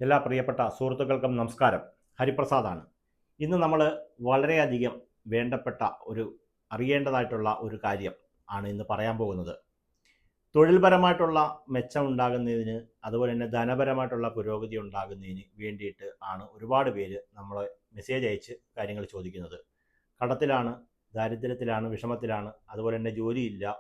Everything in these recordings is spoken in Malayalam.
എല്ലാ പ്രിയപ്പെട്ട സുഹൃത്തുക്കൾക്കും നമസ്കാരം. ഹരിപ്രസാദാണ്. ഇന്ന് നമ്മൾ വളരെയധികം വേണ്ടപ്പെട്ട അറിയേണ്ടതായിട്ടുള്ള ഒരു കാര്യം ആണ് ഇന്ന് പറയാൻ പോകുന്നത്. തൊഴിൽപരമായിട്ടുള്ള മെച്ചം ഉണ്ടാകുന്നതിന്, അതുപോലെ തന്നെ ധനപരമായിട്ടുള്ള പുരോഗതി ഉണ്ടാകുന്നതിന് വേണ്ടിയിട്ട് ആണ് ഒരുപാട് പേര് നമ്മളെ മെസ്സേജ് അയച്ച് കാര്യങ്ങൾ ചോദിക്കുന്നത്. കടത്തിലാണ്, ദാരിദ്ര്യത്തിലാണ്, വിഷമത്തിലാണ്, അതുപോലെ തന്നെ ജോലിയില്ല.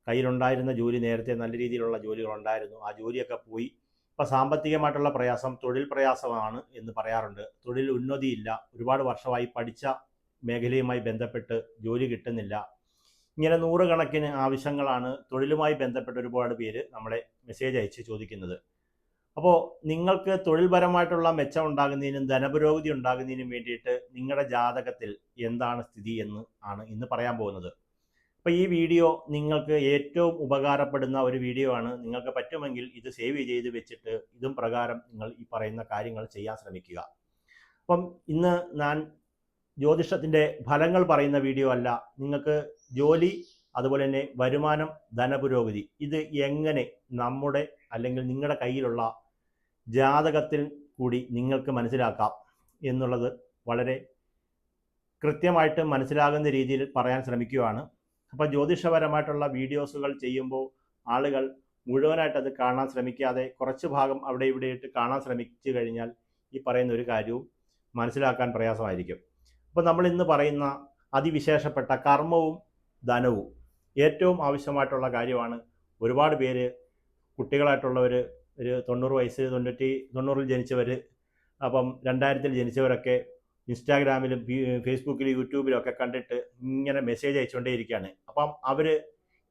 കയ്യിലുണ്ടായിരുന്ന ജോലി നേരത്തെ നല്ല രീതിയിലുള്ള ജോലികളുണ്ടായിരുന്നു, ആ ജോലിയൊക്കെ പോയി. ഇപ്പോൾ സാമ്പത്തികമായിട്ടുള്ള പ്രയാസം, തൊഴിൽ പ്രയാസമാണ് എന്ന് പറയാറുണ്ട്. തൊഴിൽ ഉന്നതിയില്ല, ഒരുപാട് വർഷമായി പഠിച്ച മേഖലയുമായി ബന്ധപ്പെട്ട് ജോലി കിട്ടുന്നില്ല. ഇങ്ങനെ നൂറുകണക്കിന് ആവശ്യങ്ങളാണ് തൊഴിലുമായി ബന്ധപ്പെട്ട് ഒരുപാട് പേര് നമ്മളെ മെസ്സേജ് അയച്ച് ചോദിക്കുന്നത്. അപ്പോൾ നിങ്ങൾക്ക് തൊഴിൽപരമായിട്ടുള്ള മെച്ചം ഉണ്ടാകുന്നതിനും ധനപുരോഗതി ഉണ്ടാകുന്നതിനും വേണ്ടിയിട്ട് നിങ്ങളുടെ ജാതകത്തിൽ എന്താണ് സ്ഥിതി എന്ന് ആണ് ഇന്ന് പറയാൻ പോകുന്നത്. അപ്പോൾ ഈ വീഡിയോ നിങ്ങൾക്ക് ഏറ്റവും ഉപകാരപ്പെടുന്ന ഒരു വീഡിയോ ആണ്. നിങ്ങൾക്ക് പറ്റുമെങ്കിൽ ഇത് സേവ് ചെയ്ത് വെച്ചിട്ട് ഇതും പ്രകാരം നിങ്ങൾ ഈ പറയുന്ന കാര്യങ്ങൾ ചെയ്യാൻ ശ്രമിക്കുക. അപ്പം ഇന്ന് ഞാൻ ജ്യോതിഷത്തിൻ്റെ ഫലങ്ങൾ പറയുന്ന വീഡിയോ അല്ല. നിങ്ങൾക്ക് ജോലി, അതുപോലെ തന്നെ വരുമാനം, ധനപുരോഗതി ഇത് എങ്ങനെ നമ്മുടെ അല്ലെങ്കിൽ നിങ്ങളുടെ കയ്യിലുള്ള ജാതകത്തിൽ കൂടി നിങ്ങൾക്ക് മനസ്സിലാക്കാം എന്നുള്ളത് വളരെ കൃത്യമായിട്ട് മനസ്സിലാകുന്ന രീതിയിൽ പറയാൻ ശ്രമിക്കുകയാണ്. അപ്പോൾ ജ്യോതിഷപരമായിട്ടുള്ള വീഡിയോസുകൾ ചെയ്യുമ്പോൾ ആളുകൾ മുഴുവനായിട്ട് അത് കാണാൻ ശ്രമിക്കാതെ കുറച്ച് ഭാഗം അവിടെ ഇവിടെ ഇട്ട് കാണാൻ ശ്രമിച്ചു കഴിഞ്ഞാൽ ഈ പറയുന്ന ഒരു കാര്യവും മനസ്സിലാക്കാൻ പ്രയാസമായിരിക്കും. അപ്പോൾ നമ്മൾ ഇന്ന് പറയുന്ന അതിവിശേഷപ്പെട്ട കർമ്മവും ധനവും ഏറ്റവും ആവശ്യമായിട്ടുള്ള കാര്യമാണ്. ഒരുപാട് പേര് കുട്ടികളായിട്ടുള്ളവർ, ഒരു 90 വയസ്സ്, 90-ൽ ജനിച്ചവർ, അപ്പം 2000-ൽ ജനിച്ചവരൊക്കെ ഇൻസ്റ്റാഗ്രാമിലും ഫേസ്ബുക്കിലും യൂട്യൂബിലും ഒക്കെ കണ്ടിട്ട് ഇങ്ങനെ മെസ്സേജ് അയച്ചുകൊണ്ടേയിരിക്കുകയാണ്. അപ്പം അവർ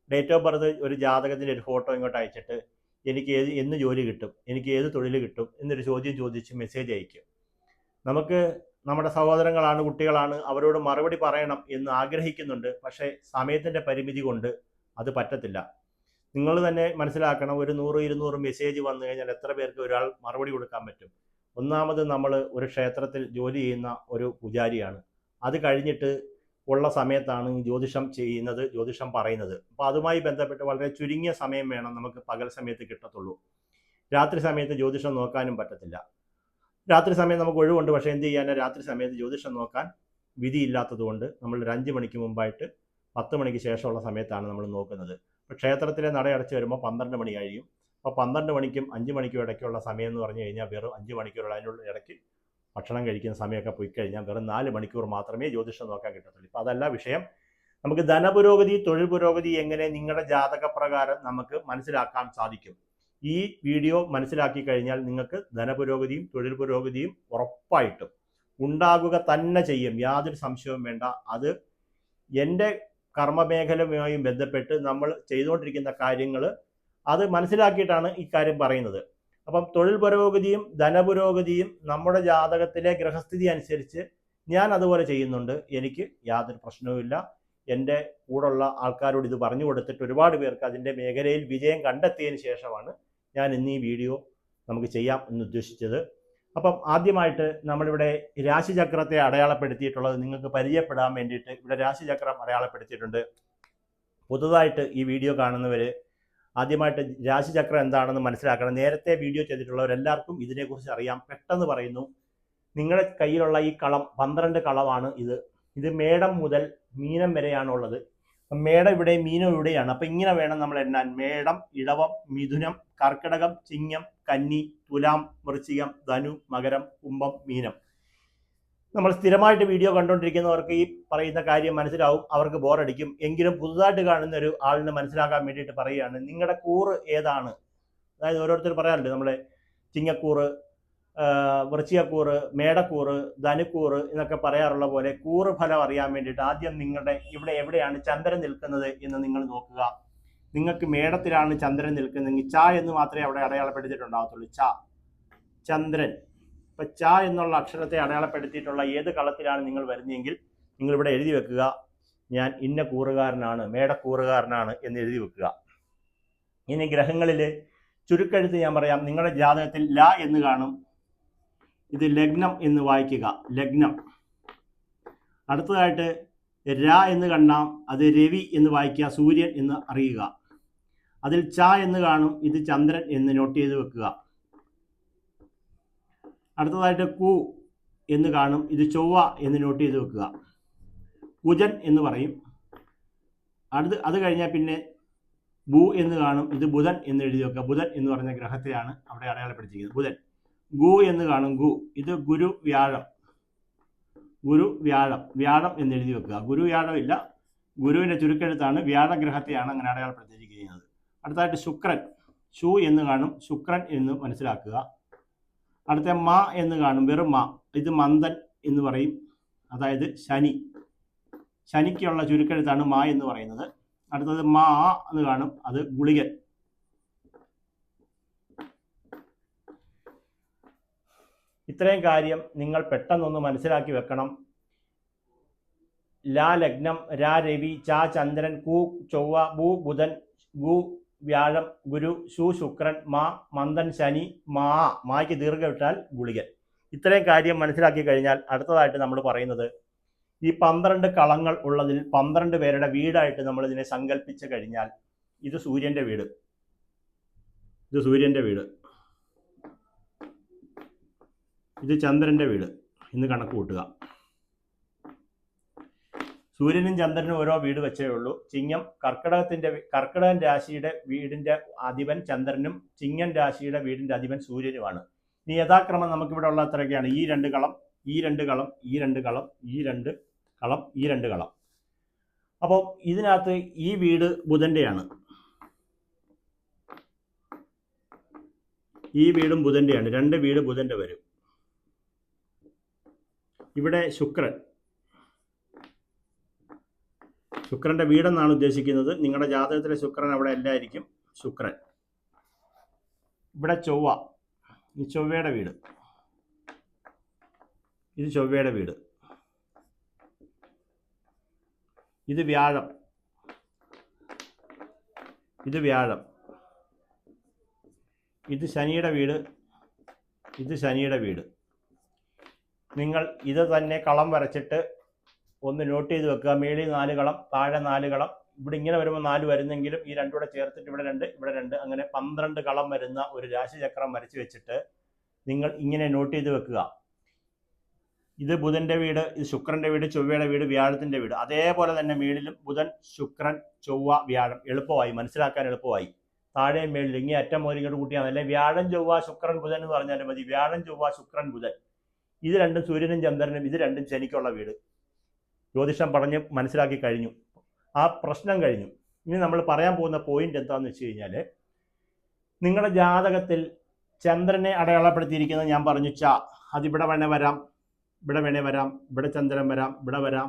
ഡേറ്റ് ഓഫ് ബർത്ത്, ഒരു ജാതകത്തിൻ്റെ ഒരു ഫോട്ടോ ഇങ്ങോട്ട് അയച്ചിട്ട് എനിക്ക് എന്ന് ജോലി കിട്ടും, എനിക്ക് ഏത് തൊഴിൽ കിട്ടും എന്നൊരു ചോദ്യം ചോദിച്ച് മെസ്സേജ് അയക്കും. നമുക്ക് നമ്മുടെ സഹോദരങ്ങളാണ്, കുട്ടികളാണ്, അവരോട് മറുപടി പറയണം എന്ന് ആഗ്രഹിക്കുന്നുണ്ട്. പക്ഷേ സമയത്തിൻ്റെ പരിമിതി കൊണ്ട് അത് പറ്റത്തില്ല. നിങ്ങൾ തന്നെ മനസ്സിലാക്കണം, ഒരു 100-200 മെസ്സേജ് വന്നു കഴിഞ്ഞാൽ എത്ര പേർക്ക് ഒരാൾ മറുപടി കൊടുക്കാൻ പറ്റും? ഒന്നാമത് നമ്മൾ ഒരു ക്ഷേത്രത്തിൽ ജോലി ചെയ്യുന്ന ഒരു പൂജാരിയാണ്. അത് കഴിഞ്ഞിട്ട് ഉള്ള സമയത്താണ് ജ്യോതിഷം ചെയ്യുന്നത്, ജ്യോതിഷം പറയുന്നത്. അപ്പോൾ അതുമായി ബന്ധപ്പെട്ട് വളരെ ചുരുങ്ങിയ സമയം വേണം നമുക്ക് പകൽ സമയത്ത് കിട്ടത്തുള്ളൂ. രാത്രി സമയത്ത് ജ്യോതിഷം നോക്കാനും പറ്റത്തില്ല. രാത്രി സമയം നമുക്ക് ഒഴിവുണ്ട്, പക്ഷേ എന്ത് ചെയ്യാൻ, രാത്രി സമയത്ത് ജ്യോതിഷം നോക്കാൻ വിധിയില്ലാത്തത് കൊണ്ട് നമ്മൾ ഒരു 5 മണിക്ക് മുമ്പായിട്ട് 10 മണിക്ക് ശേഷമുള്ള സമയത്താണ് നമ്മൾ നോക്കുന്നത്. അപ്പോൾ ക്ഷേത്രത്തിലെ നട അടച്ച് വരുമ്പോൾ 12 മണി കഴിയും. അപ്പോൾ 12 മണിക്കും 5 മണിക്കും ഇടയ്ക്കുള്ള സമയം എന്ന് പറഞ്ഞു കഴിഞ്ഞാൽ വെറും 5 മണിക്കൂറുള്ള, അതിനുള്ള ഇടയ്ക്ക് ഭക്ഷണം കഴിക്കുന്ന സമയമൊക്കെ പോയി കഴിഞ്ഞാൽ വെറും 4 മണിക്കൂർ മാത്രമേ ജ്യോതിഷം നോക്കാൻ കിട്ടത്തുള്ളൂ. ഇപ്പോൾ അതല്ല വിഷയം. നമുക്ക് ധനപുരോഗതി, തൊഴിൽ പുരോഗതി എങ്ങനെ നിങ്ങളുടെ ജാതകപ്രകാരം നമുക്ക് മനസ്സിലാക്കാൻ സാധിക്കും. ഈ വീഡിയോ മനസ്സിലാക്കി കഴിഞ്ഞാൽ നിങ്ങൾക്ക് ധനപുരോഗതിയും തൊഴിൽ പുരോഗതിയും ഉറപ്പായിട്ടും ഉണ്ടാകുക തന്നെ ചെയ്യും, യാതൊരു സംശയവും വേണ്ട. അത് എൻ്റെ കർമ്മമേഖലയുമായും ബന്ധപ്പെട്ട് നമ്മൾ ചെയ്തുകൊണ്ടിരിക്കുന്ന കാര്യങ്ങൾ അത് മനസ്സിലാക്കിയിട്ടാണ് ഈ കാര്യം പറയുന്നത്. അപ്പം തൊഴിൽ പുരോഗതിയും ധനപുരോഗതിയും നമ്മുടെ ജാതകത്തിലെ ഗ്രഹസ്ഥിതി അനുസരിച്ച് ഞാൻ അതുപോലെ ചെയ്യുന്നുണ്ട്. എനിക്ക് യാതൊരു പ്രശ്നവുമില്ല. എൻ്റെ കൂടെയുള്ള ആൾക്കാരോട് ഇത് പറഞ്ഞു കൊടുത്തിട്ട് ഒരുപാട് പേർക്ക് അതിൻ്റെ മേഖലയിൽ വിജയം കണ്ടെത്തിയതിന് ശേഷമാണ് ഞാൻ ഇന്ന് ഈ വീഡിയോ നമുക്ക് ചെയ്യാം എന്ന് ഉദ്ദേശിച്ചത്. അപ്പം ആദ്യമായിട്ട് നമ്മളിവിടെ രാശിചക്രത്തെ അടയാളപ്പെടുത്തിയിട്ടുള്ളത് നിങ്ങൾക്ക് പരിചയപ്പെടാൻ വേണ്ടിയിട്ട് ഇവിടെ രാശിചക്രം അടയാളപ്പെടുത്തിയിട്ടുണ്ട്. പുതുതായിട്ട് ഈ വീഡിയോ കാണുന്നവർ ആദ്യമായിട്ട് രാശിചക്രം എന്താണെന്ന് മനസ്സിലാക്കണം. നേരത്തെ വീഡിയോ ചെയ്തിട്ടുള്ളവരെല്ലാവർക്കും ഇതിനെക്കുറിച്ച് അറിയാം. പെട്ടെന്ന് പറയുന്നു, നിങ്ങളുടെ കയ്യിലുള്ള ഈ കളം 12 കളമാണ് ഇത്. ഇത് മേടം മുതൽ മീനം വരെയാണുള്ളത്. മേടം ഇവിടെ, മീനം ഇവിടെയാണ്. അപ്പം ഇങ്ങനെ വേണം നമ്മൾ എണ്ണാൻ. മേടം, ഇടവം, മിഥുനം, കർക്കിടകം, ചിങ്ങം, കന്നി, തുലാം, വൃശ്ചികം, ധനു, മകരം, കുംഭം, മീനം. നമ്മൾ സ്ഥിരമായിട്ട് വീഡിയോ കണ്ടുകൊണ്ടിരിക്കുന്നവർക്ക് ഈ പറയുന്ന കാര്യം മനസ്സിലാവും, അവർക്ക് ബോറടിക്കും. എങ്കിലും പുതുതായിട്ട് കാണുന്ന ഒരു ആളിന് മനസ്സിലാക്കാൻ വേണ്ടിയിട്ട് പറയുകയാണ്, നിങ്ങളുടെ കൂറ് ഏതാണ്. അതായത് ഓരോരുത്തർ പറയാറുണ്ട്, നമ്മളെ ചിങ്ങക്കൂറ്, വൃശ്ചികക്കൂറ്, മേടക്കൂറ്, ധനുക്കൂറ് എന്നൊക്കെ പറയാറുള്ള പോലെ കൂറ് ഫലം അറിയാൻ വേണ്ടിയിട്ട് ആദ്യം നിങ്ങളുടെ ഇവിടെ എവിടെയാണ് ചന്ദ്രൻ നിൽക്കുന്നത് എന്ന് നിങ്ങൾ നോക്കുക. നിങ്ങൾക്ക് മേടത്തിലാണ് ചന്ദ്രൻ നിൽക്കുന്നതെങ്കിൽ ച എന്ന് മാത്രമേ അവിടെ അടയാളപ്പെടുത്തിയിട്ടുണ്ടാകത്തുള്ളൂ. ച, ചന്ദ്രൻ. ഇപ്പം ച എന്നുള്ള അക്ഷരത്തെ അടയാളപ്പെടുത്തിയിട്ടുള്ള ഏത് കളത്തിലാണ് നിങ്ങൾ വരുന്നതെങ്കിൽ നിങ്ങളിവിടെ എഴുതി വെക്കുക, ഞാൻ ഇന്ന കൂറുകാരനാണ്, മേടക്കൂറുകാരനാണ് എന്ന് എഴുതി വെക്കുക. ഇനി ഗ്രഹങ്ങളിൽ ചുരുക്കെഴുത്ത് ഞാൻ പറയാം. നിങ്ങളുടെ ജാതകത്തിൽ ല എന്ന് കാണും, ഇത് ലഗ്നം എന്ന് വായിക്കുക, ലഗ്നം. അടുത്തതായിട്ട് ര എന്ന് കണ്ടാം, അത് രവി എന്ന് വായിക്കുക, സൂര്യൻ എന്ന് അറിയുക. അതിൽ ച എന്ന് കാണും, ഇത് ചന്ദ്രൻ എന്ന് നോട്ട് ചെയ്ത് വെക്കുക. അടുത്തതായിട്ട് കു എന്ന് കാണും, ഇത് ചൊവ്വ എന്ന് നോട്ട് ചെയ്ത് വെക്കുക. കുജൻ എന്ന് പറയും. അത് കഴിഞ്ഞാൽ പിന്നെ ഭൂ എന്ന് കാണും, ഇത് ബുധൻ എന്ന് എഴുതി വെക്കുക. ബുധൻ എന്ന് പറഞ്ഞ ഗ്രഹത്തെയാണ് അവിടെ അടയാളപ്പെടുത്തിയിരിക്കുന്നത്. ബുധൻ. ഗു എന്ന് കാണും, ഗു, ഇത് ഗുരു വ്യാഴം. ഗുരു വ്യാഴം, വ്യാഴം എന്ന് എഴുതി വെക്കുക. ഗുരു വ്യാഴം ഇല്ല, ഗുരുവിന്റെ ചുരുക്കെഴുത്താണ്, വ്യാഴഗ്രഹത്തെയാണ് അങ്ങനെ അടയാളപ്പെടുത്തിയിരിക്കുന്നത്. അടുത്തായിട്ട് ശുക്രൻ, ശു എന്ന് കാണും, ശുക്രൻ എന്ന് മനസ്സിലാക്കുക. അടുത്ത മ എന്ന് കാണും, വെറും മ, ഇത് മന്ദൻ എന്ന് പറയും, അതായത് ശനി. ശനിക്കുള്ള ചുരുക്കെഴുത്താണ് മ എന്ന് പറയുന്നത്. അടുത്തത് മാ എന്ന് കാണും, അത് ഗുളികൻ. ഇത്രയും കാര്യം നിങ്ങൾ പെട്ടെന്നൊന്ന് മനസ്സിലാക്കി വെക്കണം. ലാ ലഗ്നം, രാ രവി, ചാ ചന്ദ്രൻ, കു ചൊവ്വ, ഭൂ ബുധൻ, ഗു വ്യാഴം, ഗുരു, ശു ശുക്രൻ, മാ മന്ദൻ ശനി, മായ്ക്ക് ദീർഘം ഇട്ടാൽ ഗുളികൻ. ഇത്രയും കാര്യം മനസ്സിലാക്കി കഴിഞ്ഞാൽ അടുത്തതായിട്ട് നമ്മൾ പറയുന്നത്, ഈ 12 കളങ്ങൾ ഉള്ളതിൽ 12 പേരുടെ വീടായിട്ട് നമ്മൾ ഇതിനെ സങ്കല്പിച്ചു കഴിഞ്ഞാൽ, ഇത് സൂര്യന്റെ വീട്, ഇത് സൂര്യന്റെ വീട്, ഇത് ചന്ദ്രന്റെ വീട് എന്ന് കണക്ക് കൂട്ടുക. സൂര്യനും ചന്ദ്രനും ഓരോ വീട് വെച്ചേ ഉള്ളൂ. ചിങ്ങം കർക്കിടകൻ രാശിയുടെ വീടിന്റെ അധിപൻ ചന്ദ്രനും ചിങ്ങൻ രാശിയുടെ വീടിന്റെ അധിപൻ സൂര്യനുമാണ്. ഇനി യഥാക്രമം നമുക്കിവിടെ ഉള്ള അത്രയൊക്കെയാണ്. ഈ 2 കളം, ഈ 2 കളം, ഈ 2 കളം, ഈ 2 കളം, ഈ 2 കളം. അപ്പോൾ ഇതിനകത്ത് ഈ വീട് ബുധന്റെയാണ്, ഈ വീടും ബുധന്റെയാണ്. 2 വീട് ബുധന്റെ വരും. ഇവിടെ ശുക്രന്റെ വീടെന്നാണ് ഉദ്ദേശിക്കുന്നത്. നിങ്ങളുടെ ജാതകത്തിലെ ശുക്രൻ അവിടെ എല്ലായിരിക്കും. ശുക്രൻ. ഇവിടെ ചൊവ്വ, ഈ ചൊവ്വയുടെ വീട്, ഇത് ചൊവ്വയുടെ വീട്. ഇത് വ്യാഴം, ഇത് വ്യാഴം. ഇത് ശനിയുടെ വീട്, ഇത് ശനിയുടെ വീട്. നിങ്ങൾ ഇത് തന്നെ കളം വരച്ചിട്ട് ഒന്ന് നോട്ട് ചെയ്ത് വെക്കുക. മേളിൽ 4 കളം, താഴെ 4 കളം. ഇവിടെ ഇങ്ങനെ വരുമ്പോൾ 4 വരുന്നെങ്കിലും ഈ 2 കൂടെ ചേർത്തിട്ട് ഇവിടെ 2, ഇവിടെ 2, അങ്ങനെ 12 കളം വരുന്ന ഒരു രാശിചക്രം വരച്ച് വെച്ചിട്ട് നിങ്ങൾ ഇങ്ങനെ നോട്ട് ചെയ്ത് വെക്കുക. ഇത് ബുധന്റെ വീട്, ഇത് ശുക്രന്റെ വീട്, ചൊവ്വയുടെ വീട്, വ്യാഴത്തിന്റെ വീട്. അതേപോലെ തന്നെ മേളിലും ബുധൻ, ശുക്രൻ, ചൊവ്വ, വ്യാഴം. എളുപ്പമായി മനസ്സിലാക്കാൻ, എളുപ്പമായി. താഴെയും മേളിലും ഇങ്ങനെ അറ്റം മുതൽ ഇങ്ങോട്ട് കൂട്ടിയാൽ അല്ലെ വ്യാഴം ചൊവ്വ ശുക്രൻ ബുധൻ എന്ന് പറഞ്ഞാലും മതി. വ്യാഴം ചൊവ്വ ശുക്രൻ ബുധൻ, ഇത് 2 സൂര്യനും ചന്ദ്രനും, ഇത് 2 ശനിക്കുള്ള വീട്. ജ്യോതിഷം പറഞ്ഞ് മനസ്സിലാക്കി കഴിഞ്ഞു, ആ പ്രശ്നം കഴിഞ്ഞു. ഇനി നമ്മൾ പറയാൻ പോകുന്ന പോയിന്റ് എന്താണെന്ന് വെച്ച് കഴിഞ്ഞാൽ, നിങ്ങളുടെ ജാതകത്തിൽ ചന്ദ്രനെ അടയാളപ്പെടുത്തിയിരിക്കുന്നത് ഞാൻ പറഞ്ഞു ച. അതിവിടെ വേണേ വരാം, ഇവിടെ വേണേ വരാം, ഇവിടെ ചന്ദ്രൻ വരാം, ഇവിടെ വരാം,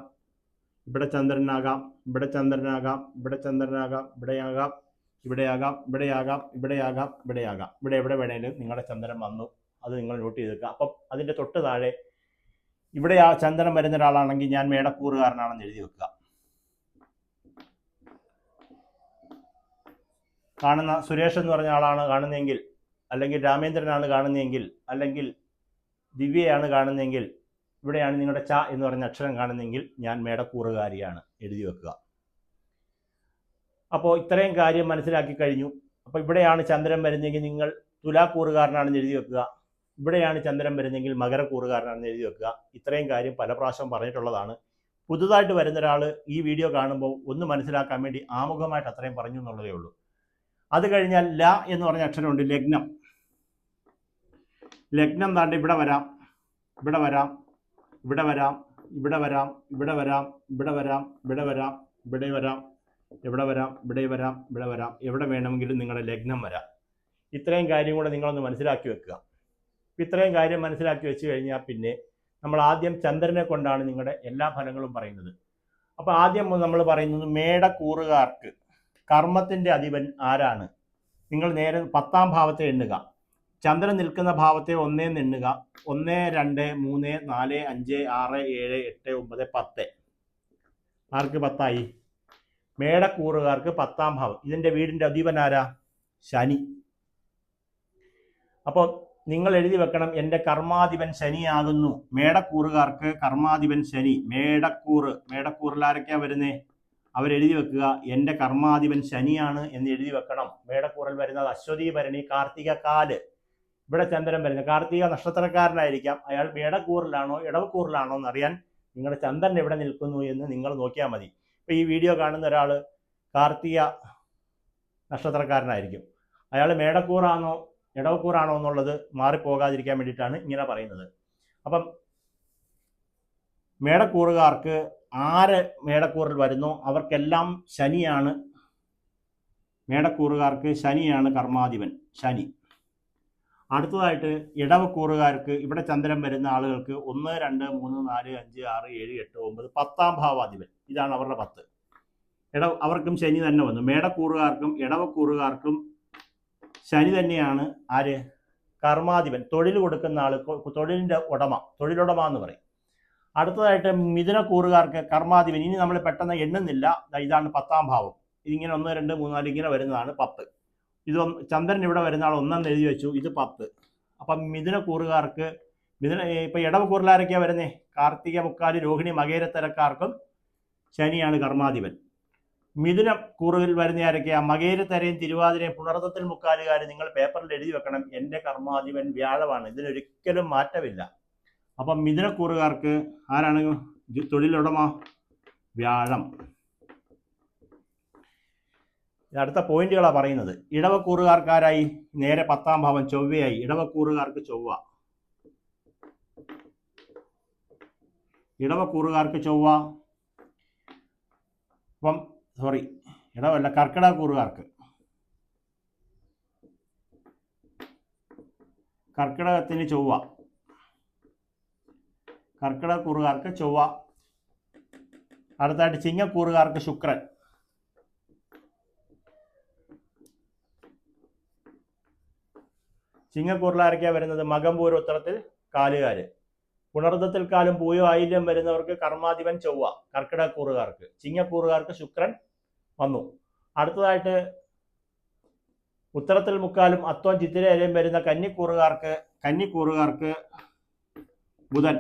ഇവിടെ ചന്ദ്രനാകാം, ഇവിടെ ചന്ദ്രനാകാം, ഇവിടെ ചന്ദ്രനാകാം, ഇവിടെയാകാം, ഇവിടെയാകാം, ഇവിടെയാകാം, ഇവിടെയാകാം, ഇവിടെയാകാം. ഇവിടെ എവിടെ വേണേലും നിങ്ങളുടെ ചന്ദ്രൻ വന്നു, അത് നിങ്ങൾ നോട്ട് ചെയ്തേക്കുക. അപ്പം അതിൻ്റെ തൊട്ട് താഴെ ഇവിടെ ആ ചന്ദ്രൻ വരുന്ന ഒരാളാണെങ്കിൽ ഞാൻ മേടക്കൂറുകാരനാണെന്ന് എഴുതി വെക്കുക. കാണുന്ന സുരേഷ് എന്ന് പറഞ്ഞ ആളാണ് കാണുന്നതെങ്കിൽ, അല്ലെങ്കിൽ രാമേന്ദ്രനാണ് കാണുന്നതെങ്കിൽ, അല്ലെങ്കിൽ ദിവ്യയാണ് കാണുന്നതെങ്കിൽ, ഇവിടെയാണ് നിങ്ങളുടെ ച എന്ന് പറഞ്ഞ അക്ഷരം കാണുന്നതെങ്കിൽ ഞാൻ മേടക്കൂറുകാരിയാണ് എഴുതി വെക്കുക. അപ്പോൾ ഇത്രയും കാര്യം മനസ്സിലാക്കി കഴിഞ്ഞു. അപ്പോൾ ഇവിടെയാണ് ചന്ദ്രൻ വരുന്നതെങ്കിൽ നിങ്ങൾ തുലാക്കൂറുകാരനാണെന്ന് എഴുതി വെക്കുക. ഇവിടെയാണ് ചന്ദ്രൻ വരുന്നതെങ്കിൽ മകരക്കൂറുകാരനാണെന്ന് എഴുതി വെക്കുക. ഇത്രയും കാര്യം പല പ്രാവശ്യം പറഞ്ഞിട്ടുള്ളതാണ്. പുതുതായിട്ട് വരുന്ന ഒരാൾ ഈ വീഡിയോ കാണുമ്പോൾ ഒന്ന് മനസ്സിലാക്കാൻ വേണ്ടി ആമുഖമായിട്ട് അത്രയും പറഞ്ഞു എന്നുള്ളതേ ഉള്ളൂ. അത് കഴിഞ്ഞാൽ ല എന്ന് പറഞ്ഞ അക്ഷരമുണ്ട്, ലഗ്നം. ലഗ്നം താണ്ട് ഇവിടെ വരാം, ഇവിടെ വരാം, ഇവിടെ വരാം, ഇവിടെ വരാം, ഇവിടെ വരാം, ഇവിടെ വരാം, ഇവിടെ വരാം, ഇവിടെ വരാം, എവിടെ വരാം, ഇവിടെ വരാം, ഇവിടെ വരാം, എവിടെ വേണമെങ്കിലും നിങ്ങളുടെ ലഗ്നം വരാം. ഇത്രയും കാര്യം കൂടെ നിങ്ങളൊന്ന് മനസ്സിലാക്കി വെക്കുക. ഇത്രയും കാര്യം മനസ്സിലാക്കി വെച്ച് കഴിഞ്ഞാൽ പിന്നെ നമ്മൾ ആദ്യം ചന്ദ്രനെ കൊണ്ടാണ് നിങ്ങളുടെ എല്ലാ ഫലങ്ങളും പറയുന്നത്. അപ്പോൾ ആദ്യം നമ്മൾ പറയുന്നത് മേടക്കൂറുകാർക്ക് കർമ്മത്തിൻ്റെ അധിപൻ ആരാണ്? നിങ്ങൾ നേരെ 10ാം ഭാവത്തെ എണ്ണുക. ചന്ദ്രൻ നിൽക്കുന്ന ഭാവത്തെ 1 എന്ന് എണ്ണുക. 1, 2, 3, 4, 5, 6, 7, 8, 9, 10. ആർക്ക് 10ആയി? മേടക്കൂറുകാർക്ക് 10ാം ഭാവം. ഇതിൻ്റെ വീടിൻ്റെ അധിപൻ ആരാ? ശനി. അപ്പോൾ നിങ്ങൾ എഴുതി വെക്കണം, എൻ്റെ കർമാധിപൻ ശനിയാകുന്നു. മേടക്കൂറുകാർക്ക് കർമാധിപൻ ശനി. മേടക്കൂറിൽ ആരൊക്കെയാണ് വരുന്നേ? അവരെഴുതി വെക്കുക, എൻ്റെ കർമാധിപൻ ശനിയാണ് എന്ന് എഴുതി വെക്കണം. മേടക്കൂറിൽ വരുന്നത് അശ്വതി, ഭരണി, കാർത്തിക, കാല്. ഇവിടെ ചന്ദ്രൻ വരുന്നത് കാർത്തിക നക്ഷത്രക്കാരനായിരിക്കാം. അയാൾ മേടക്കൂറിലാണോ ഇടവക്കൂറിലാണോ എന്നറിയാൻ നിങ്ങളുടെ ചന്ദ്രൻ എവിടെ നിൽക്കുന്നു എന്ന് നിങ്ങൾ നോക്കിയാൽ മതി. ഇപ്പോൾ ഈ വീഡിയോ കാണുന്ന ഒരാൾ കാർത്തിക നക്ഷത്രക്കാരനായിരിക്കും. അയാൾ മേടക്കൂറാണോ ഇടവക്കൂറാണോ എന്നുള്ളത് മാറിപ്പോകാതിരിക്കാൻ വേണ്ടിയിട്ടാണ് ഇങ്ങനെ പറയുന്നത്. അപ്പം മേടക്കൂറുകാർക്ക് ആര് മേടക്കൂറിൽ വരുന്നോ അവർക്കെല്ലാം ശനിയാണ്. മേടക്കൂറുകാർക്ക് ശനിയാണ് കർമാധിപൻ, ശനി. അടുത്തതായിട്ട് ഇടവക്കൂറുകാർക്ക് ഇവിടെ ചന്ദ്രൻ വരുന്ന ആളുകൾക്ക് 1, 2, 3, 4, 5, 6, 7, 8, 9 10-ാം ഭാവാധിപൻ. ഇതാണ് അവരുടെ 10. അവർക്കും ശനി തന്നെ വന്നു. മേടക്കൂറുകാർക്കും ഇടവക്കൂറുകാർക്കും ശനി തന്നെയാണ് ആര്? കർമാധിപൻ. തൊഴിൽ കൊടുക്കുന്ന ആൾ, തൊഴിലിൻ്റെ ഉടമ, തൊഴിലുടമ എന്ന് പറയും. അടുത്തതായിട്ട് മിഥുനക്കൂറുകാർക്ക് കർമാധിപൻ. ഇനി നമ്മൾ പെട്ടെന്ന് എണ്ണുന്നില്ല, ഇതാണ് 10-ാം ഭാവം. ഇതിങ്ങനെ 1, 2, 3, 4 ഇങ്ങനെ വരുന്നതാണ് 10. ഇത് ചന്ദ്രൻ ഇവിടെ വരുന്ന ആൾ 1 എഴുതി വെച്ചു, ഇത് 10. അപ്പം മിഥുനക്കൂറുകാർക്ക് ഇപ്പം ഇടവക്കൂറിലാരൊക്കെയാണ് വരുന്നത്? കാർത്തിക, മുക്കാലി, രോഹിണി, മകേരത്തരക്കാർക്കും ശനിയാണ് കർമാധിപൻ. മിഥുന കൂറുകളിൽ വരുന്ന ആരൊക്കെയാ? മകേരത്തരയും തിരുവാതിരയും പുണർത്തത്തിൽ മുക്കാലുകാർ. നിങ്ങൾ പേപ്പറിൽ എഴുതി വെക്കണം, എൻ്റെ കർമാധിപൻ വ്യാഴമാണ്, ഇതിനൊരിക്കലും മാറ്റമില്ല. അപ്പം മിഥുനക്കൂറുകാർക്ക് ആരാണ് തൊഴിലുടമ? വ്യാഴം. അടുത്ത പോയിന്റുകളാണ് പറയുന്നത്. ഇടവക്കൂറുകാർക്കാരായി നേരെ 10-ാം ഭാവം ചൊവ്വയായി. ഇടവക്കൂറുകാർക്ക് ചൊവ്വ. ഇടവക്കൂറുകാർക്ക് ചൊവ്വ. അപ്പം ഇടവല്ല, കർക്കിടകക്കൂറുകാർക്ക്. കർക്കിടകത്തിന് ചൊവ്വ. കർക്കിടകക്കൂറുകാർക്ക് ചൊവ്വ. അടുത്തായിട്ട് ചിങ്ങക്കൂറുകാർക്ക് ശുക്രൻ. ചിങ്ങക്കൂറിലാരൊക്കെയാണ് വരുന്നത്? മകം, പൂരം, ഉത്തരത്തിൽ കാലുകാര്. പുണർദത്തിൽ കാലും പൂയോ ആയില്യം വരുന്നവർക്ക് കർമാധിപൻ ചൊവ്വ, കർക്കിടകക്കൂറുകാർക്ക്. ചിങ്ങക്കൂറുകാർക്ക് ശുക്രൻ വന്നു. അടുത്തതായിട്ട് ഉത്തരത്തിൽ മുക്കാലും അത്തം, ചിത്തിരയിലും വരുന്ന കന്നിക്കൂറുകാർക്ക് ബുധൻ.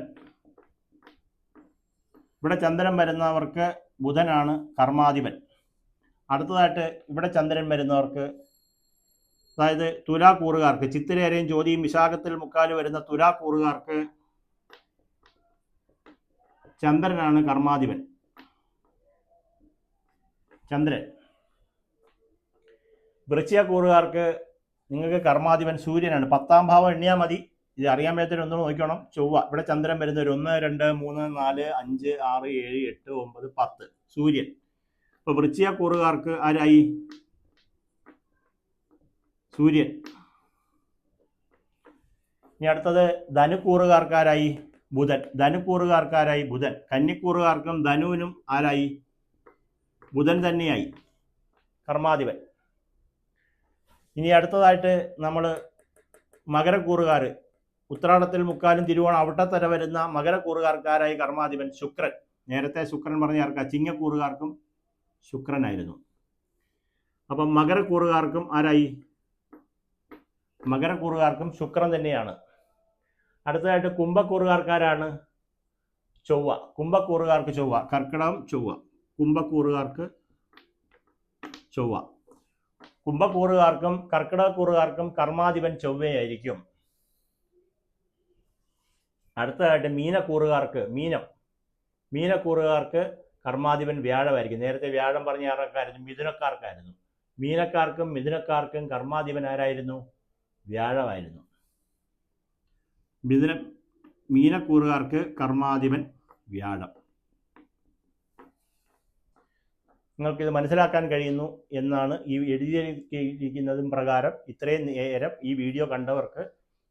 ഇവിടെ ചന്ദ്രൻ വരുന്നവർക്ക് ബുധനാണ് കർമാധിപൻ. അടുത്തതായിട്ട് ഇവിടെ ചന്ദ്രൻ വരുന്നവർക്ക്, അതായത് തുലാക്കൂറുകാർക്ക്, ചിത്തിരേരയും ജ്യോതിയും വിശാഖത്തിൽ മുക്കാല് വരുന്ന തുലാക്കൂറുകാർക്ക് ചന്ദ്രനാണ് കർമാധിപൻ. ചന്ദ്രൻ. വൃശ്ചികക്കൂറുകാർക്ക് നിങ്ങൾക്ക് കർമാധിപൻ സൂര്യനാണ്. 10-ാം ഭാവം എണ്ണിയാൽ മതി. ഇത് അറിയാൻ പറ്റത്തിന് ഒന്ന് നോക്കണം. ചൊവ്വ. ഇവിടെ ചന്ദ്രൻ വരുന്നവർ 1, 2, 3, 4, 5, 6, 7, 8, 9, 10. സൂര്യൻ. ഇപ്പൊ വൃശ്ചികക്കൂറുകാർക്ക് ആരായി? സൂര്യൻ. ഇനി അടുത്തത് ധനുക്കൂറുകാർക്കാരായി? ബുധൻ. ധനുക്കൂറുകാർക്കാരായി? ബുധൻ. കന്നിക്കൂറുകാർക്കും ധനുവിനും ആരായി? ബുധൻ തന്നെയായി കർമാധിപൻ. ഇനി അടുത്തതായിട്ട് നമ്മൾ മകരക്കൂറുകാർ, ഉത്രാടത്തിൽ മുക്കാലും തിരുവോണം അവിട്ടത്തര വരുന്ന മകരക്കൂറുകാർക്കാരായി കർമാധിപൻ ശുക്രൻ. നേരത്തെ ശുക്രൻ പറഞ്ഞ ആർക്കാ? ചിങ്ങക്കൂറുകാർക്കും ശുക്രനായിരുന്നു. അപ്പം മകരക്കൂറുകാർക്കും ആരായി? മകരക്കൂറുകാർക്കും ശുക്രൻ തന്നെയാണ്. അടുത്തതായിട്ട് കുംഭക്കൂറുകാർക്കാരാണ്? ചൊവ്വ. കുംഭക്കൂറുകാർക്ക് ചൊവ്വ. കർക്കിടകം ചൊവ്വ. കുംഭക്കൂറുകാർക്ക് ചൊവ്വ. കുംഭക്കൂറുകാർക്കും കർക്കിടകക്കൂറുകാർക്കും കർമാധിപൻ ചൊവ്വയായിരിക്കും. അടുത്തതായിട്ട് മീനക്കൂറുകാർക്ക്, മീനക്കൂറുകാർക്ക് കർമാധിപൻ വ്യാഴമായിരിക്കും. നേരത്തെ വ്യാഴം പറഞ്ഞ ആർക്കായിരുന്നു? മിഥുനക്കാർക്കായിരുന്നു. മീനക്കാർക്കും മിഥുനക്കാർക്കും കർമാധിപൻ ആരായിരുന്നു? വ്യാഴമായിരുന്നു. മീനക്കൂറുകാർക്ക് കർമാധിപൻ വ്യാഴം. നിങ്ങൾക്കിത് മനസ്സിലാക്കാൻ കഴിയുന്നു എന്നാണ് ഈ എഴുതിയിരിക്കുന്നതും പ്രകാരം ഇത്രയും നേരം ഈ വീഡിയോ കണ്ടവർക്ക്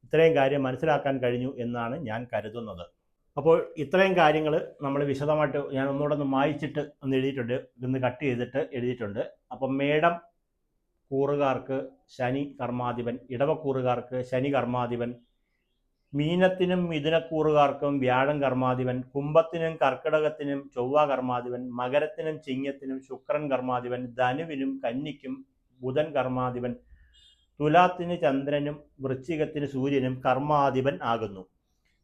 ഇത്രയും കാര്യം മനസ്സിലാക്കാൻ കഴിഞ്ഞു എന്നാണ് ഞാൻ കരുതുന്നത്. അപ്പോൾ ഇത്രയും കാര്യങ്ങൾ നമ്മൾ വിശദമായിട്ട് ഞാൻ ഒന്നുകൂടെ ഒന്ന് മായ്ച്ചിട്ട് ഒന്ന് എഴുതിയിട്ടുണ്ട്, ഇന്ന് കട്ട് ചെയ്തിട്ട് എഴുതിയിട്ടുണ്ട്. അപ്പം മേടം കൂറുകാർക്ക് ശനി കർമാധിപൻ, ഇടവക്കൂറുകാർക്ക് ശനി കർമാധിപൻ, മീനത്തിനും മിഥുനക്കൂറുകാർക്കും വ്യാഴം കർമാധിപൻ, കുംഭത്തിനും കർക്കിടകത്തിനും ചൊവ്വ കർമാധിപൻ, മകരത്തിനും ചിങ്ങത്തിനും ശുക്രൻ കർമാധിപൻ, ധനുവിനും കന്നിക്കും ബുധൻ കർമാധിപൻ, തുലാത്തിന് ചന്ദ്രനും വൃശ്ചികത്തിന് സൂര്യനും കർമാധിപൻ ആകുന്നു.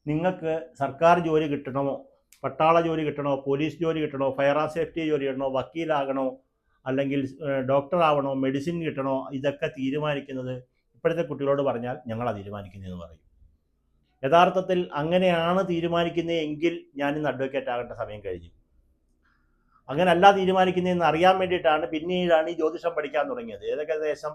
നിങ്ങൾക്ക് സർക്കാർ ജോലി കിട്ടണമോ, പട്ടാള ജോലി കിട്ടണോ, പോലീസ് ജോലി കിട്ടണോ, ഫയർ ആൻഡ് സേഫ്റ്റി ജോലി കിട്ടണോ, വക്കീലാകണോ, അല്ലെങ്കിൽ ഡോക്ടർ ആവണോ, മെഡിസിൻ കിട്ടണോ, ഇതൊക്കെ തീരുമാനിക്കുന്നത് ഇപ്പോഴത്തെ കുട്ടികളോട് പറഞ്ഞാൽ ഞങ്ങളാ തീരുമാനിക്കുന്നതെന്ന് പറയും. യഥാർത്ഥത്തിൽ അങ്ങനെയാണ് തീരുമാനിക്കുന്നതെങ്കിൽ ഞാനിന്ന് അഡ്വക്കേറ്റ് ആകേണ്ട സമയം കഴിഞ്ഞു. അങ്ങനല്ല തീരുമാനിക്കുന്നതെന്ന് അറിയാൻ വേണ്ടിയിട്ടാണ് പിന്നീടാണ് ഈ ജ്യോതിഷം പഠിക്കാൻ തുടങ്ങിയത്. ഏകദേശം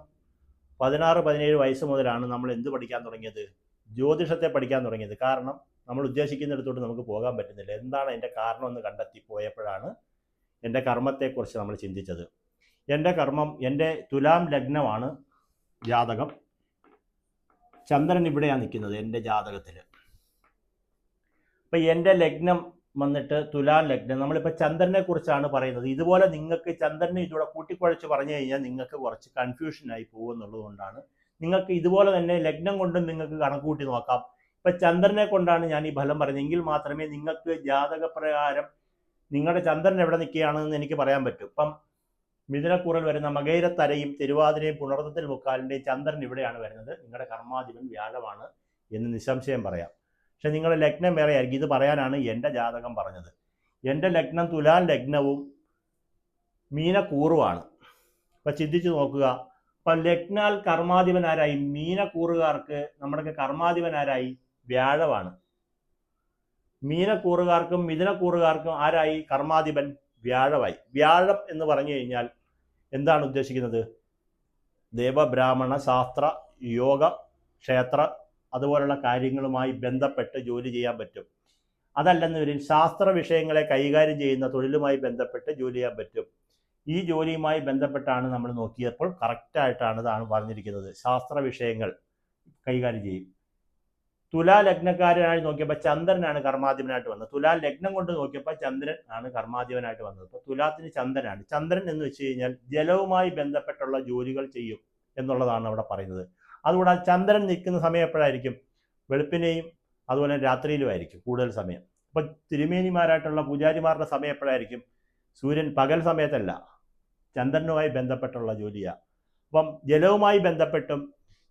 16-17 വയസ്സ് മുതലാണ് നമ്മൾ എന്ത് പഠിക്കാൻ തുടങ്ങിയത്? ജ്യോതിഷത്തെ പഠിക്കാൻ തുടങ്ങിയത്. കാരണം നമ്മൾ ഉദ്ദേശിക്കുന്നിടത്തോട്ട് നമുക്ക് പോകാൻ പറ്റുന്നില്ല. എന്താണ് അതിൻ്റെ കാരണം എന്ന് കണ്ടെത്തി പോയപ്പോഴാണ് എൻ്റെ കർമ്മത്തെക്കുറിച്ച് നമ്മൾ ചിന്തിച്ചത്. എൻ്റെ കർമ്മം, എൻ്റെ തുലാം ലഗ്നമാണ് ജാതകം. ചന്ദ്രൻ ഇവിടെയാണ് നിൽക്കുന്നത് എൻ്റെ ജാതകത്തിൽ. അപ്പം എൻ്റെ ലഗ്നം വന്നിട്ട് തുലാം ലഗ്നം. നമ്മളിപ്പോൾ ചന്ദ്രനെ കുറിച്ചാണ് പറയുന്നത്. ഇതുപോലെ നിങ്ങൾക്ക് ചന്ദ്രനെ ഇതുകൂടെ കൂട്ടിക്കുഴച്ച് പറഞ്ഞു കഴിഞ്ഞാൽ നിങ്ങൾക്ക് കുറച്ച് കൺഫ്യൂഷനായി പോകുമെന്നുള്ളത് കൊണ്ടാണ് നിങ്ങൾക്ക് ഇതുപോലെ തന്നെ ലഗ്നം കൊണ്ടും നിങ്ങൾക്ക് കണക്കുകൂട്ടി നോക്കാം. ഇപ്പം ചന്ദ്രനെ കൊണ്ടാണ് ഞാൻ ഈ ഫലം പറഞ്ഞെങ്കിൽ മാത്രമേ നിങ്ങൾക്ക് ജാതകപ്രകാരം നിങ്ങളുടെ ചന്ദ്രൻ എവിടെ നിൽക്കുകയാണെന്ന് എനിക്ക് പറയാൻ പറ്റും. ഇപ്പം മിഥുനക്കൂറിൽ വരുന്ന മകയിരത്തരയും തിരുവാതിരയും പുണർത്തത്തിൽ മുക്കാലിൻ്റെയും ചന്ദ്രൻ ഇവിടെയാണ് വരുന്നത്. നിങ്ങളുടെ കർമാധിപൻ വ്യാഴമാണ് എന്ന് നിസ്സംശയം പറയാം. പക്ഷെ നിങ്ങളുടെ ലഗ്നം വേറെ ആയിരിക്കും. ഇത് പറയാനാണ് എൻ്റെ ജാതകം പറഞ്ഞത്. എൻ്റെ ലഗ്നം തുലാം ലഗ്നവും മീനക്കൂറുമാണ്. അപ്പം ചിന്തിച്ച് നോക്കുക. അപ്പം ലഗ്നാൽ കർമാധിപൻ ആരായി? മീനക്കൂറുകാർക്ക് നമ്മുടെയൊക്കെ കർമാധിപൻ ആരായി? വ്യാഴമാണ്. മീനക്കൂറുകാർക്കും മിഥുനക്കൂറുകാർക്കും ആരായി? കർമാധിപൻ വ്യാഴമായി. വ്യാഴം എന്ന് പറഞ്ഞു കഴിഞ്ഞാൽ എന്താണ് ഉദ്ദേശിക്കുന്നത്? ദേവബ്രാഹ്മണ ശാസ്ത്ര യോഗ ക്ഷേത്ര അതുപോലുള്ള കാര്യങ്ങളുമായി ബന്ധപ്പെട്ട് ജോലി ചെയ്യാൻ പറ്റും. അതല്ലെന്നവരിൽ ശാസ്ത്ര വിഷയങ്ങളെ കൈകാര്യം ചെയ്യുന്ന തൊഴിലുമായി ബന്ധപ്പെട്ട് ജോലി ചെയ്യാൻ പറ്റും. ഈ ജോലിയുമായി ബന്ധപ്പെട്ടാണ് നമ്മൾ നോക്കിയപ്പോൾ കറക്റ്റായിട്ടാണ് ഇതാണ് പറഞ്ഞിരിക്കുന്നത്. ശാസ്ത്ര വിഷയങ്ങൾ കൈകാര്യം ചെയ്യും. തുലാ ലഗ്നക്കാരനായി നോക്കിയപ്പോൾ ചന്ദ്രനാണ് കർമാധിപനായിട്ട് വന്നത്. തുലാ ലഗ്നം കൊണ്ട് നോക്കിയപ്പോൾ ചന്ദ്രൻ ആണ് കർമാധിപനായിട്ട് വന്നത്. അപ്പോൾ തുലാത്തിന് ചന്ദ്രനാണ്. ചന്ദ്രൻ എന്ന് വെച്ച് കഴിഞ്ഞാൽ ജലവുമായി ബന്ധപ്പെട്ടുള്ള ജോലികൾ ചെയ്യും എന്നുള്ളതാണ് അവിടെ പറയുന്നത്. അതുകൂടാതെ ചന്ദ്രൻ നിൽക്കുന്ന സമയം എപ്പോഴായിരിക്കും? വെളുപ്പിനെയും അതുപോലെ രാത്രിയിലും ആയിരിക്കും കൂടുതൽ സമയം. അപ്പം തിരുമേനിമാരായിട്ടുള്ള പൂജാരിമാരുടെ സമയം എപ്പോഴായിരിക്കും? സൂര്യൻ പകൽ സമയത്തല്ല, ചന്ദ്രനുമായി ബന്ധപ്പെട്ടുള്ള ജോലിയാണ്. അപ്പം ജലവുമായി ബന്ധപ്പെട്ടും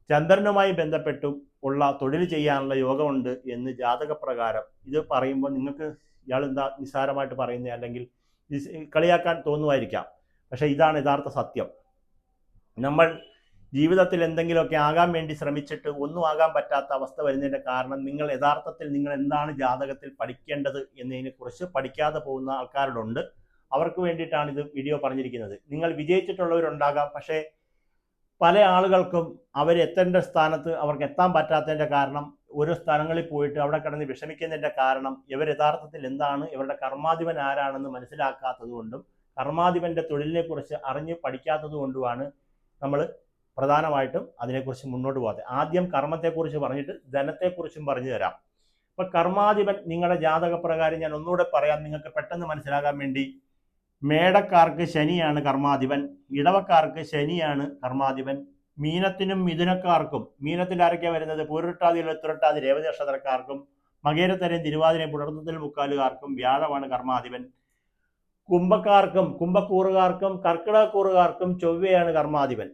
ചന്ദ്രനുമായി ബന്ധപ്പെട്ടും ഉള്ള തൊഴിൽ ചെയ്യാനുള്ള യോഗമുണ്ട് എന്ന് ജാതകപ്രകാരം ഇത് പറയുമ്പോൾ നിങ്ങൾക്ക് ഇയാൾ എന്താ നിസ്സാരമായിട്ട് പറയുന്നത് അല്ലെങ്കിൽ കളിയാക്കാൻ തോന്നുമായിരിക്കാം. പക്ഷേ ഇതാണ് യഥാർത്ഥ സത്യം. നമ്മൾ ജീവിതത്തിൽ എന്തെങ്കിലുമൊക്കെ ആകാൻ വേണ്ടി ശ്രമിച്ചിട്ട് ഒന്നും ആകാൻ പറ്റാത്ത അവസ്ഥ വരുന്നതിൻ്റെ കാരണം നിങ്ങൾ യഥാർത്ഥത്തിൽ നിങ്ങൾ എന്താണ് ജാതകത്തിൽ പഠിക്കേണ്ടത് എന്നതിനെക്കുറിച്ച് പഠിക്കാതെ പോകുന്ന ആൾക്കാരുണ്ട്. അവർക്ക് വേണ്ടിയിട്ടാണ് ഇത് വീഡിയോ പറഞ്ഞിരിക്കുന്നത്. നിങ്ങൾ വിജയിച്ചിട്ടുള്ളവരുണ്ടാകാം, പക്ഷേ പല ആളുകൾക്കും അവരെത്തേണ്ട സ്ഥാനത്ത് അവർക്ക് എത്താൻ പറ്റാത്തതിൻ്റെ കാരണം ഓരോ സ്ഥലങ്ങളിൽ പോയിട്ട് അവിടെ കിടന്ന് വിഷമിക്കുന്നതിൻ്റെ കാരണം ഇവർ യഥാർത്ഥത്തിൽ എന്താണ്, ഇവരുടെ കർമാധിപൻ ആരാണെന്ന് മനസ്സിലാക്കാത്തത് കൊണ്ടും കർമാധിപൻ്റെ തൊഴിലിനെക്കുറിച്ച് അറിഞ്ഞ് പഠിക്കാത്തത് കൊണ്ടുമാണ് നമ്മൾ പ്രധാനമായിട്ടും അതിനെക്കുറിച്ച് മുന്നോട്ട് പോകാതെ. ആദ്യം കർമ്മത്തെക്കുറിച്ച് പറഞ്ഞിട്ട് ധനത്തെക്കുറിച്ചും പറഞ്ഞു തരാം. അപ്പം കർമാധിപൻ നിങ്ങളുടെ ജാതകപ്രകാരം ഞാൻ ഒന്നുകൂടെ പറയാം നിങ്ങൾക്ക് പെട്ടെന്ന് മനസ്സിലാകാൻ വേണ്ടി. മേടക്കാർക്ക് ശനിയാണ് കർമാധിപൻ, ഇടവക്കാർക്ക് ശനിയാണ് കർമാധിപൻ. മീനത്തിനും മിഥുനക്കാർക്കും, മീനത്തിൽ ആരൊക്കെയാണ് വരുന്നത്? പൂരുരുട്ടാതി ഉത്രട്ടാതി രേവതി നക്ഷത്രക്കാർക്കും മകേരത്തരയും തിരുവാതിരയും പുണർത്തത്തിൽ മുക്കാലുകാർക്കും വ്യാഴമാണ് കർമാധിപൻ. കുംഭക്കാർക്കും കുംഭക്കൂറുകാർക്കും കർക്കിടകക്കൂറുകാർക്കും ചൊവ്വയാണ് കർമാധിപൻ.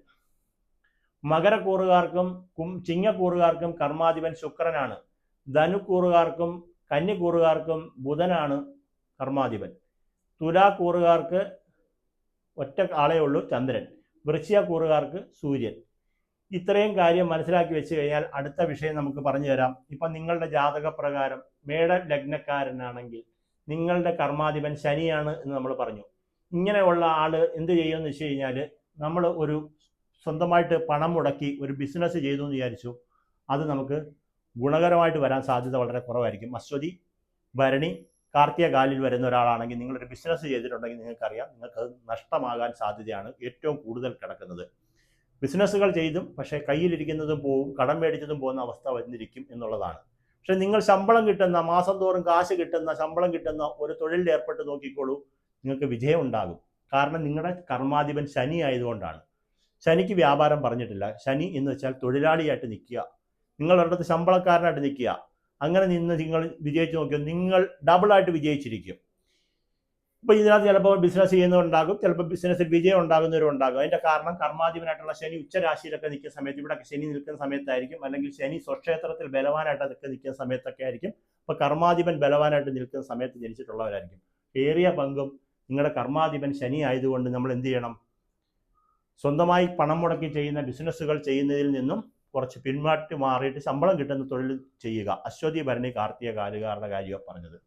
മകരക്കൂറുകാർക്കും ചിങ്ങക്കൂറുകാർക്കും കർമാധിപൻ ശുക്രനാണ്. ധനുക്കൂറുകാർക്കും കന്നിക്കൂറുകാർക്കും ബുധനാണ് കർമാധിപൻ. തുലാക്കൂറുകാർക്ക് ഒറ്റ ആളേ ഉള്ളൂ, ചന്ദ്രൻ. വൃശ്ചികക്കൂറുകാർക്ക് സൂര്യൻ. ഇത്രയും കാര്യം മനസ്സിലാക്കി വെച്ച് കഴിഞ്ഞാൽ അടുത്ത വിഷയം നമുക്ക് പറഞ്ഞു തരാം. ഇപ്പം നിങ്ങളുടെ ജാതകപ്രകാരം മേട ലഗ്നക്കാരനാണെങ്കിൽ നിങ്ങളുടെ കർമാധിപൻ ശനിയാണ് എന്ന് നമ്മൾ പറഞ്ഞു. ഇങ്ങനെയുള്ള ആൾ എന്ത് ചെയ്യുമെന്ന് വെച്ച് കഴിഞ്ഞാൽ, നമ്മൾ ഒരു സ്വന്തമായിട്ട് പണം മുടക്കി ഒരു ബിസിനസ് ചെയ്തു എന്ന് വിചാരിച്ചു, അത് നമുക്ക് ഗുണകരമായിട്ട് വരാൻ സാധ്യത വളരെ കുറവായിരിക്കും. അശ്വതി ഭരണി കാർത്തിക കാലിൽ വരുന്ന ഒരാളാണെങ്കിൽ നിങ്ങളൊരു ബിസിനസ് ചെയ്തിട്ടുണ്ടെങ്കിൽ നിങ്ങൾക്കറിയാം നിങ്ങൾക്കത് നഷ്ടമാകാൻ സാധ്യതയാണ് ഏറ്റവും കൂടുതൽ കിടക്കുന്നത്. ബിസിനസ്സുകൾ ചെയ്തും പക്ഷേ കയ്യിലിരിക്കുന്നതും പോവും, കടം മേടിച്ചതും പോകുന്ന അവസ്ഥ വന്നിരിക്കും എന്നുള്ളതാണ്. പക്ഷെ നിങ്ങൾ ശമ്പളം കിട്ടുന്ന, മാസം തോറും കാശ് കിട്ടുന്ന, ശമ്പളം കിട്ടുന്ന ഒരു തൊഴിലിൽ ഏർപ്പെട്ട് നോക്കിക്കോളൂ, നിങ്ങൾക്ക് വിജയം ഉണ്ടാകും. കാരണം നിങ്ങളുടെ കർമാധിപൻ ശനി ആയതുകൊണ്ടാണ്. ശനിക്ക് വ്യാപാരം പറഞ്ഞിട്ടില്ല. ശനി എന്ന് വെച്ചാൽ തൊഴിലാളിയായിട്ട് നിൽക്കുക, നിങ്ങളൊരിടത്ത് ശമ്പളക്കാരനായിട്ട് നിൽക്കുക. അങ്ങനെ നിന്ന് നിങ്ങൾ വിജയിച്ച് നോക്കിയാൽ നിങ്ങൾ ഡബിളായിട്ട് വിജയിച്ചിരിക്കും. ഇപ്പോൾ ഇതിനകത്ത് ചിലപ്പോൾ ബിസിനസ് ചെയ്യുന്നവരുണ്ടാകും, ചിലപ്പോൾ ബിസിനസ്സിൽ വിജയം ഉണ്ടാകുന്നവരുണ്ടാകും. അതിൻ്റെ കാരണം കർമാധിപനായിട്ടുള്ള ശനി ഉച്ചരാശിയിലൊക്കെ നിൽക്കുന്ന സമയത്ത്, ഇവിടെയൊക്കെ ശനി നിൽക്കുന്ന സമയത്തായിരിക്കും, അല്ലെങ്കിൽ ശനി സ്വക്ഷേത്രത്തിൽ ബലവാനായിട്ടൊക്കെ നിൽക്കുന്ന സമയത്തൊക്കെ ആയിരിക്കും. അപ്പോൾ കർമാധിപൻ ബലവാനായിട്ട് നിൽക്കുന്ന സമയത്ത് ജനിച്ചിട്ടുള്ളവരായിരിക്കും. ഏറിയ പങ്കും നിങ്ങളുടെ കർമാധിപൻ ശനി ആയതുകൊണ്ട് നമ്മൾ എന്ത് ചെയ്യണം? സ്വന്തമായി പണം മുടക്കി ചെയ്യുന്ന ബിസിനസ്സുകൾ ചെയ്യുന്നതിൽ നിന്നും കുറച്ച് പിന്മാറ്റി മാറിയിട്ട് ശമ്പളം കിട്ടുന്ന തൊഴിൽ ചെയ്യുക. അശ്വതി ഭരണി കാർത്തിക കാലുകാരുടെ കാര്യമാണ് പറഞ്ഞത്.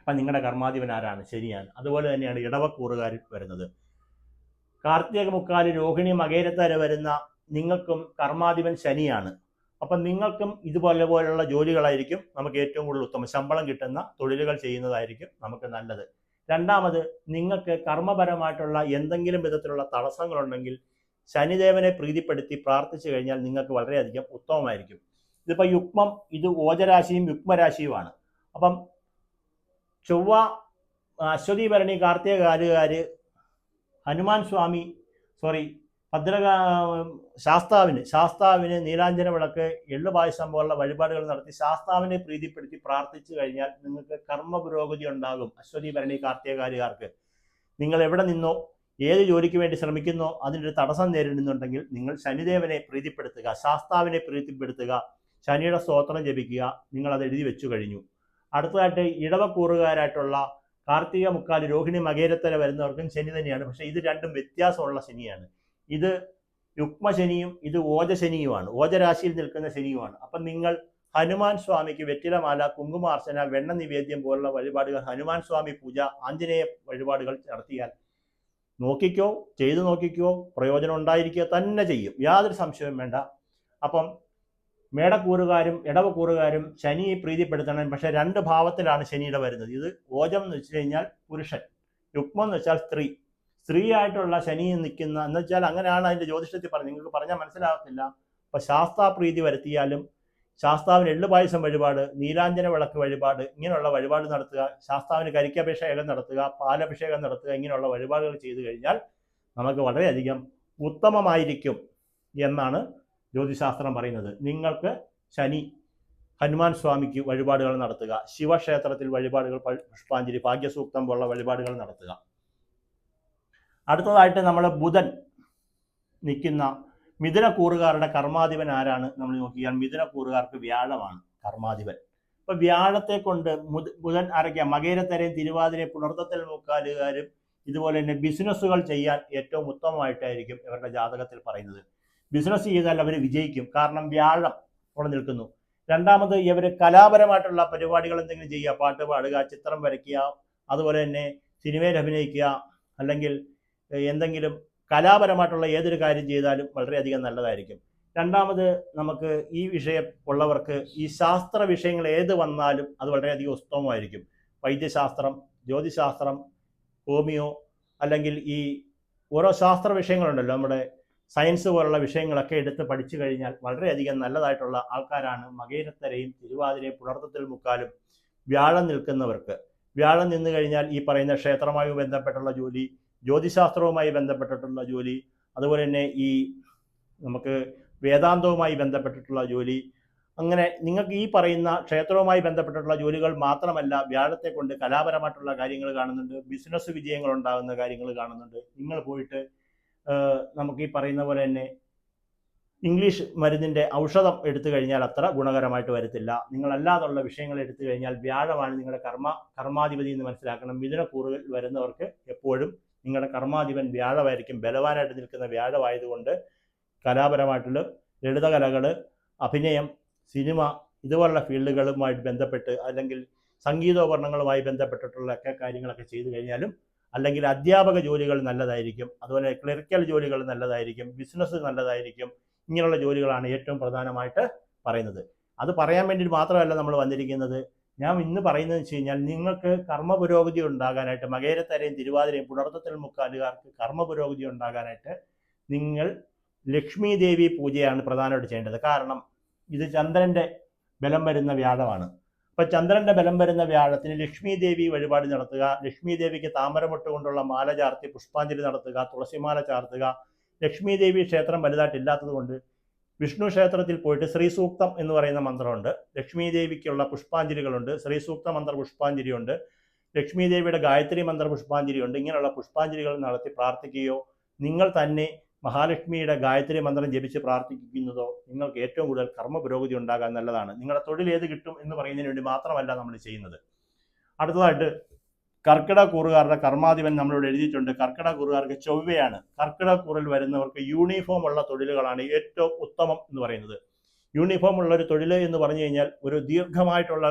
അപ്പം നിങ്ങളുടെ കർമാധിപൻ ആരാണ്? ശനിയാണ്. അതുപോലെ തന്നെയാണ് ഇടവക്കൂറുകാരിൽ വരുന്നത്. കാർത്തിക മുക്കാല് രോഹിണി മകേരത്തര വരുന്ന നിങ്ങൾക്കും കർമാധിപൻ ശനിയാണ്. അപ്പം നിങ്ങൾക്കും ഇതുപോലെയുള്ള ജോലികളായിരിക്കും നമുക്ക് ഏറ്റവും കൂടുതൽ ഉത്തമം. ശമ്പളം കിട്ടുന്ന തൊഴിലുകൾ ചെയ്യുന്നതായിരിക്കും നമുക്ക് നല്ലത്. രണ്ടാമത്, നിങ്ങൾക്ക് കർമ്മപരമായിട്ടുള്ള എന്തെങ്കിലും വിധത്തിലുള്ള തടസ്സങ്ങളുണ്ടെങ്കിൽ ശനിദേവനെ പ്രീതിപ്പെടുത്തി പ്രാർത്ഥിച്ചു കഴിഞ്ഞാൽ നിങ്ങൾക്ക് വളരെയധികം ഉത്തമമായിരിക്കും. ഇതിപ്പോൾ യുഗ്മം, ഇത് ഓജരാശിയും യുഗ്മരാശിയുമാണ്. അപ്പം ചൊവ്വ അശ്വതി ഭരണി കാർത്തിക കാലുകാര് ഹനുമാൻ സ്വാമി ശാസ്താവിന് നീലാഞ്ജന വിളക്ക്, എള്ളുപായസം പോലുള്ള വഴിപാടുകൾ നടത്തി ശാസ്താവിനെ പ്രീതിപ്പെടുത്തി പ്രാർത്ഥിച്ചു കഴിഞ്ഞാൽ നിങ്ങൾക്ക് കർമ്മ പുരോഗതി ഉണ്ടാകും. അശ്വതി ഭരണി കാർത്തികകാലുകാർക്ക് നിങ്ങൾ എവിടെ നിന്നോ ഏത് ജോലിക്ക് വേണ്ടി ശ്രമിക്കുന്നോ അതിനൊരു തടസ്സം നേരിടുന്നുണ്ടെങ്കിൽ നിങ്ങൾ ശനിദേവനെ പ്രീതിപ്പെടുത്തുക, ശാസ്താവിനെ പ്രീതിപ്പെടുത്തുക, ശനിയുടെ സ്തോത്രം ജപിക്കുക. നിങ്ങളത് എഴുതി വെച്ചു കഴിഞ്ഞു. അടുത്തതായിട്ട് ഇടവക്കൂറുകാരായിട്ടുള്ള കാർത്തിക മുക്കാല് രോഹിണി മകേരത്തര വരുന്നവർക്കും ശനി തന്നെയാണ്. പക്ഷേ ഇത് രണ്ടും വ്യത്യാസമുള്ള ശനിയാണ്. ഇത് യുഗ്മശനിയും ഇത് ഓജശനിയുമാണ്, ഓജരാശിയിൽ നിൽക്കുന്ന ശനിയുമാണ്. അപ്പം നിങ്ങൾ ഹനുമാൻ സ്വാമിക്ക് വെറ്റിലമാല, കുങ്കുമാർച്ചന, വെണ്ണ നിവേദ്യം പോലുള്ള വഴിപാടുകൾ, ഹനുമാൻ സ്വാമി പൂജ, ആഞ്ജനേയ വഴിപാടുകൾ നടത്തിയാൽ ചെയ്തു നോക്കിക്കോ, പ്രയോജനം ഉണ്ടായിരിക്കുക തന്നെ ചെയ്യും, യാതൊരു സംശയവും വേണ്ട. അപ്പം മേടക്കൂറുകാരും ഇടവക്കൂറുകാരും ശനിയെ പ്രീതിപ്പെടുത്തണം. പക്ഷെ 2 ഭാവത്തിലാണ് ശനിയുടെ വരുന്നത്. ഇത് ഓജം എന്ന് വെച്ച് കഴിഞ്ഞാൽ പുരുഷൻ, യുഗ്മം എന്ന് വെച്ചാൽ സ്ത്രീ. സ്ത്രീയായിട്ടുള്ള ശനി നിൽക്കുന്ന എന്ന് വെച്ചാൽ അങ്ങനെയാണ് അതിൻ്റെ ജ്യോതിഷത്തിൽ പറഞ്ഞത്. നിങ്ങൾക്ക് പറഞ്ഞാൽ മനസ്സിലാകത്തില്ല. അപ്പം ശാസ്താപ്രീതി വരുത്തിയാലും ശാസ്താവിന് എള്ളുപായസം വഴിപാട്, നീലാഞ്ജന വിളക്ക് വഴിപാട്, ഇങ്ങനെയുള്ള വഴിപാട് നടത്തുക, ശാസ്താവിന് കരിക്കഭിഷേകം നടത്തുക, പാലഭിഷേകം നടത്തുക, ഇങ്ങനെയുള്ള വഴിപാടുകൾ ചെയ്തു കഴിഞ്ഞാൽ നമുക്ക് വളരെയധികം ഉത്തമമായിരിക്കും എന്നാണ് ജ്യോതിശാസ്ത്രം പറയുന്നത്. നിങ്ങൾക്ക് ശനി ഹനുമാൻ സ്വാമിക്ക് വഴിപാടുകൾ നടത്തുക, ശിവക്ഷേത്രത്തിൽ വഴിപാടുകൾ, പുഷ്പാഞ്ജലി, ഭാഗ്യസൂക്തം പോലുള്ള വഴിപാടുകൾ നടത്തുക. അടുത്തതായിട്ട് നമ്മൾ ബുധൻ നിൽക്കുന്ന മിഥുനക്കൂറുകാരുടെ കർമാധിപൻ ആരാണ് നമ്മൾ നോക്കിയാൽ മിഥുനക്കൂറുകാർക്ക് വ്യാഴമാണ് കർമാധിപൻ. അപ്പൊ വ്യാഴത്തെ കൊണ്ട് ബുധൻ ആരൊക്കെയാ? മകേരത്തരയും തിരുവാതിരയും പുണർത്തത്തിൽ മുക്കാലുകാരും ഇതുപോലെ തന്നെ ബിസിനസ്സുകൾ ചെയ്യാൻ ഏറ്റവും ഉത്തമമായിട്ടായിരിക്കും ഇവരുടെ ജാതകത്തിൽ പറയുന്നത്. ബിസിനസ് ചെയ്താൽ അവർ വിജയിക്കും, കാരണം വ്യാഴം അവിടെ നിൽക്കുന്നു. രണ്ടാമത്, ഇവർ കലാപരമായിട്ടുള്ള പരിപാടികൾ എന്തെങ്കിലും ചെയ്യുക, പാട്ട് പാടുക, ചിത്രം വരയ്ക്കുക, അതുപോലെ തന്നെ സിനിമയിൽ അഭിനയിക്കുക, അല്ലെങ്കിൽ എന്തെങ്കിലും കലാപരമായിട്ടുള്ള ഏതൊരു കാര്യം ചെയ്താലും വളരെയധികം നല്ലതായിരിക്കും. രണ്ടാമത്, നമുക്ക് ഈ വിഷയം ഉള്ളവർക്ക് ഈ ശാസ്ത്ര വിഷയങ്ങൾ ഏത് വന്നാലും അത് വളരെയധികം ഉത്തമമായിരിക്കും. വൈദ്യശാസ്ത്രം, ജ്യോതിശാസ്ത്രം, ഹോമിയോ, അല്ലെങ്കിൽ ഈ ഓരോ ശാസ്ത്ര വിഷയങ്ങളുണ്ടല്ലോ, നമ്മുടെ സയൻസ് പോലുള്ള വിഷയങ്ങളൊക്കെ എടുത്ത് പഠിച്ചു കഴിഞ്ഞാൽ വളരെയധികം നല്ലതായിട്ടുള്ള ആൾക്കാരാണ് മകേരത്തരയും തിരുവാതിരയും പുണർത്തത്തിൽ മുക്കാലും വ്യാഴം നിൽക്കുന്നവർക്ക്. വ്യാഴം നിന്ന് കഴിഞ്ഞാൽ ഈ പറയുന്ന ക്ഷേത്രവുമായി ബന്ധപ്പെട്ടുള്ള ജോലി, ജ്യോതിശാസ്ത്രവുമായി ബന്ധപ്പെട്ടിട്ടുള്ള ജോലി, അതുപോലെ തന്നെ ഈ നമുക്ക് വേദാന്തവുമായി ബന്ധപ്പെട്ടിട്ടുള്ള ജോലി, അങ്ങനെ നിങ്ങൾക്ക് ഈ പറയുന്ന ക്ഷേത്രവുമായി ബന്ധപ്പെട്ടിട്ടുള്ള ജോലികൾ മാത്രമല്ല, വ്യാഴത്തെ കൊണ്ട് കലാപരമായിട്ടുള്ള കാര്യങ്ങൾ കാണുന്നുണ്ട്, ബിസിനസ് വിജയങ്ങൾ ഉണ്ടാകുന്ന കാര്യങ്ങൾ കാണുന്നുണ്ട്. നിങ്ങൾ പോയിട്ട് നമുക്ക് ഈ പറയുന്ന പോലെ തന്നെ ഇംഗ്ലീഷ് മരുന്നിൻ്റെ ഔഷധം എടുത്തു കഴിഞ്ഞാൽ അത്ര ഗുണകരമായിട്ട് വരത്തില്ല. നിങ്ങളല്ലാതുള്ള വിഷയങ്ങൾ എടുത്തു കഴിഞ്ഞാൽ വ്യാഴമാണ് നിങ്ങളുടെ കർമാധിപതി എന്ന് മനസ്സിലാക്കണം. മിഥുനക്കൂറുകൾ വരുന്നവർക്ക് എപ്പോഴും നിങ്ങളുടെ കർമാധിപൻ വ്യാഴമായിരിക്കും. ബലവാനായിട്ട് നിൽക്കുന്ന വ്യാഴമായതുകൊണ്ട് കലാപരമായിട്ടുള്ള ലളിതകലകൾ, അഭിനയം, സിനിമ ഇതുപോലുള്ള ഫീൽഡുകളുമായിട്ട് ബന്ധപ്പെട്ട്, അല്ലെങ്കിൽ സംഗീതോപകരണങ്ങളുമായി ബന്ധപ്പെട്ടിട്ടുള്ള ഒക്കെ കാര്യങ്ങളൊക്കെ ചെയ്തു കഴിഞ്ഞാലും, അല്ലെങ്കിൽ അധ്യാപക ജോലികൾ നല്ലതായിരിക്കും, അതുപോലെ ക്ലറിക്കൽ ജോലികൾ നല്ലതായിരിക്കും, ബിസിനസ് നല്ലതായിരിക്കും. ഇങ്ങനെയുള്ള ജോലികളാണ് ഏറ്റവും പ്രധാനമായിട്ട് പറയുന്നത്. അത് പറയാൻ വേണ്ടി മാത്രമല്ല നമ്മൾ വന്നിരിക്കുന്നത്. ഞാൻ ഇന്ന് പറയുന്നത് വെച്ച് കഴിഞ്ഞാൽ, നിങ്ങൾക്ക് കർമ്മ പുരോഗതി ഉണ്ടാകാനായിട്ട്, മകേരത്തരയും തിരുവാതിരയും പുണർത്തത്തിൽ മുക്കാലുകാർക്ക് കർമ്മ പുരോഗതി ഉണ്ടാകാനായിട്ട് നിങ്ങൾ ലക്ഷ്മി ദേവി പൂജയാണ് പ്രധാനമായിട്ട് ചെയ്യേണ്ടത്. കാരണം ഇത് ചന്ദ്രൻ്റെ ബലം വരുന്ന വ്യാഴമാണ്. അപ്പം ചന്ദ്രൻ്റെ ബലം വരുന്ന വ്യാഴത്തിന് ലക്ഷ്മി ദേവി വഴിപാട് നടത്തുക. ലക്ഷ്മി ദേവിക്ക് താമരമുട്ട് കൊണ്ടുള്ള മാല ചാർത്തി പുഷ്പാഞ്ജലി നടത്തുക, തുളസിമാല ചാർത്തുക. ലക്ഷ്മി ദേവി ക്ഷേത്രം വലുതായിട്ടില്ലാത്തത് കൊണ്ട് വിഷ്ണു ക്ഷേത്രത്തിൽ പോയിട്ട് ശ്രീസൂക്തം എന്ന് പറയുന്ന മന്ത്രമുണ്ട്, ലക്ഷ്മി ദേവിക്കുള്ള പുഷ്പാഞ്ജലികളുണ്ട്, ശ്രീസൂക്ത മന്ത്ര പുഷ്പാഞ്ജലിയുണ്ട്, ലക്ഷ്മി ദേവിയുടെ ഗായത്രി മന്ത്ര പുഷ്പാഞ്ജലിയുണ്ട്. ഇങ്ങനെയുള്ള പുഷ്പാഞ്ജലികൾ നടത്തി പ്രാർത്ഥിക്കുകയോ നിങ്ങൾ തന്നെ മഹാലക്ഷ്മിയുടെ ഗായത്രി മന്ത്രം ജപിച്ച് പ്രാർത്ഥിക്കുന്നതോ നിങ്ങൾക്ക് ഏറ്റവും കൂടുതൽ കർമ്മ പുരോഗതി ഉണ്ടാകാൻ നല്ലതാണ്. നിങ്ങളുടെ തൊഴിൽ ഏത് കിട്ടും എന്ന് പറയുന്നതിന് വേണ്ടി മാത്രമല്ല നമ്മൾ ചെയ്യുന്നത്. അടുത്തതായിട്ട് കർക്കിടകൂറുകാരുടെ കർമാധിപൻ നമ്മളോട് എഴുതിയിട്ടുണ്ട്. കർക്കിടകൂറുകാർക്ക് ചൊവ്വയാണ്. കർക്കിടകൂറിൽ വരുന്നവർക്ക് യൂണിഫോം ഉള്ള തൊഴിലുകളാണ് ഏറ്റവും ഉത്തമം എന്ന് പറയുന്നത്. യൂണിഫോം ഉള്ള ഒരു തൊഴിൽ എന്ന് പറഞ്ഞു കഴിഞ്ഞാൽ ഒരു ദീർഘമായിട്ടുള്ള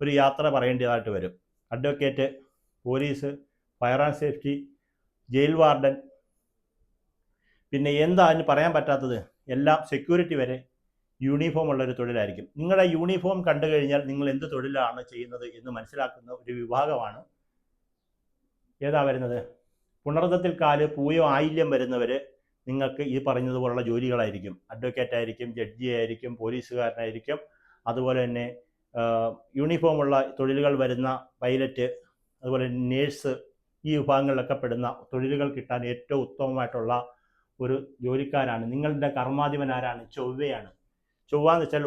ഒരു യാത്ര പറയേണ്ടതായിട്ട് വരും. Advocate, police, fire and safety, jail warden, പിന്നെ എന്താ അതിന് പറയാൻ പറ്റാത്തത്, എല്ലാം സെക്യൂരിറ്റി വരെ യൂണിഫോം ഉള്ള ഒരു തൊഴിലായിരിക്കും. നിങ്ങളുടെ യൂണിഫോം കണ്ടു കഴിഞ്ഞാൽ നിങ്ങൾ എന്ത് തൊഴിലാണ് ചെയ്യുന്നത് എന്ന് മനസ്സിലാക്കുന്ന ഒരു വിഭാഗമാണ് ഏതാ വരുന്നത്, പുണർദത്തിൽ കാല് പൂയോ ആയില്യം വരുന്നവർ. നിങ്ങൾക്ക് ഈ പറഞ്ഞതുപോലുള്ള ജോലികളായിരിക്കും. അഡ്വക്കേറ്റ് ആയിരിക്കും, ജഡ്ജി ആയിരിക്കും, പോലീസുകാരനായിരിക്കും, അതുപോലെ തന്നെ യൂണിഫോമുള്ള തൊഴിലുകൾ വരുന്ന പൈലറ്റ്, അതുപോലെ നേഴ്സ്, ഈ വിഭാഗങ്ങളിലൊക്കെ പെടുന്ന തൊഴിലുകൾ കിട്ടാൻ ഏറ്റവും ഉത്തമമായിട്ടുള്ള ഒരു ജോലിക്കാരാണ്. നിങ്ങളുടെ കർമാധിപൻ ആരാണ്? ചൊവ്വയാണ്. ചൊവ്വ എന്ന് വെച്ചാൽ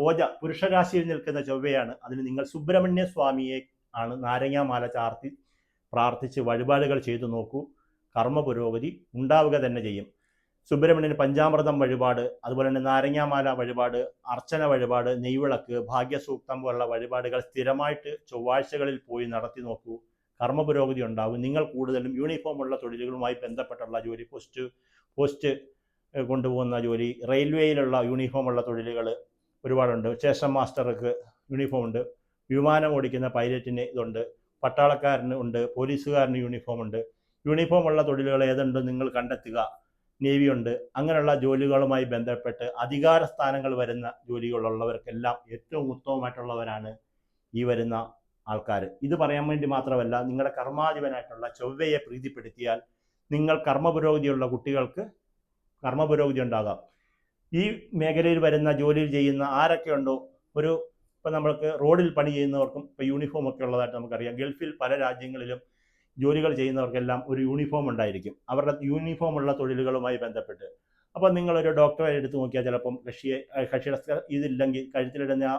ഓജ പുരുഷരാശിയിൽ നിൽക്കുന്ന ചൊവ്വയാണ്. അതിന് നിങ്ങൾ സുബ്രഹ്മണ്യ സ്വാമിയെ ആണ് നാരങ്ങാമാല ചാർത്തി പ്രാർത്ഥിച്ച് വഴിപാടുകൾ ചെയ്തു നോക്കൂ. കർമ്മ പുരോഗതി ഉണ്ടാവുക തന്നെ ചെയ്യും. സുബ്രഹ്മണ്യന് പഞ്ചാമൃതം വഴിപാട്, അതുപോലെ തന്നെ നാരങ്ങാമാല വഴിപാട്, അർച്ചന വഴിപാട്, നെയ്വിളക്ക്, ഭാഗ്യസൂക്തം പോലുള്ള വഴിപാടുകൾ സ്ഥിരമായിട്ട് ചൊവ്വാഴ്ചകളിൽ പോയി നടത്തി നോക്കൂ. കർമ്മ പുരോഗതി ഉണ്ടാകും. നിങ്ങൾ കൂടുതലും യൂണിഫോമുള്ള തൊഴിലുകളുമായി ബന്ധപ്പെട്ടുള്ള ജോലി, പോസ്റ്റ് കൊണ്ടുപോകുന്ന ജോലി, റെയിൽവേയിലുള്ള യൂണിഫോമുള്ള തൊഴിലുകൾ ഒരുപാടുണ്ട്. സ്റ്റേഷൻ മാസ്റ്റർക്ക് യൂണിഫോം ഉണ്ട്, വിമാനം ഓടിക്കുന്ന പൈലറ്റിന് ഇതുണ്ട്, പട്ടാളക്കാരന് ഉണ്ട്, പോലീസുകാരന് യൂണിഫോം ഉണ്ട്. യൂണിഫോമുള്ള തൊഴിലുകൾ ഏതുണ്ട് നിങ്ങൾ കണ്ടെത്തുക. നേവി ഉണ്ട്. അങ്ങനെയുള്ള ജോലികളുമായി ബന്ധപ്പെട്ട് അധികാര സ്ഥാനങ്ങൾ വരുന്ന ജോലികളുള്ളവർക്കെല്ലാം ഏറ്റവും ഉത്തമമായിട്ടുള്ളവരാണ് ഈ വരുന്ന ആൾക്കാർ. ഇത് പറയാൻ വേണ്ടി മാത്രമല്ല, നിങ്ങളുടെ കർമാധിപനായിട്ടുള്ള ചൊവ്വയെ പ്രീതിപ്പെടുത്തിയാൽ നിങ്ങൾ കർമ്മപുരോഗതിയുള്ള കുട്ടികൾക്ക് കർമ്മപുരോഗതി ഉണ്ടാകാം. ഈ മേഖലയിൽ വരുന്ന ജോലിയിൽ ചെയ്യുന്ന ആരൊക്കെ ഉണ്ടോ, ഇപ്പം നമ്മൾക്ക് റോഡിൽ പണി ചെയ്യുന്നവർക്കും ഇപ്പോൾ യൂണിഫോം ഒക്കെ ഉള്ളതായിട്ട് നമുക്കറിയാം. ഗൾഫിൽ പല രാജ്യങ്ങളിലും ജോലികൾ ചെയ്യുന്നവർക്കെല്ലാം ഒരു യൂണിഫോം ഉണ്ടായിരിക്കും, അവരുടെ യൂണിഫോമുള്ള തൊഴിലുകളുമായി ബന്ധപ്പെട്ട്. അപ്പം നിങ്ങളൊരു ഡോക്ടറെ എടുത്ത് നോക്കിയാൽ ചിലപ്പം കക്ഷിയുടെ ഇതില്ലെങ്കിൽ കഴുത്തിലിടുന്ന ആ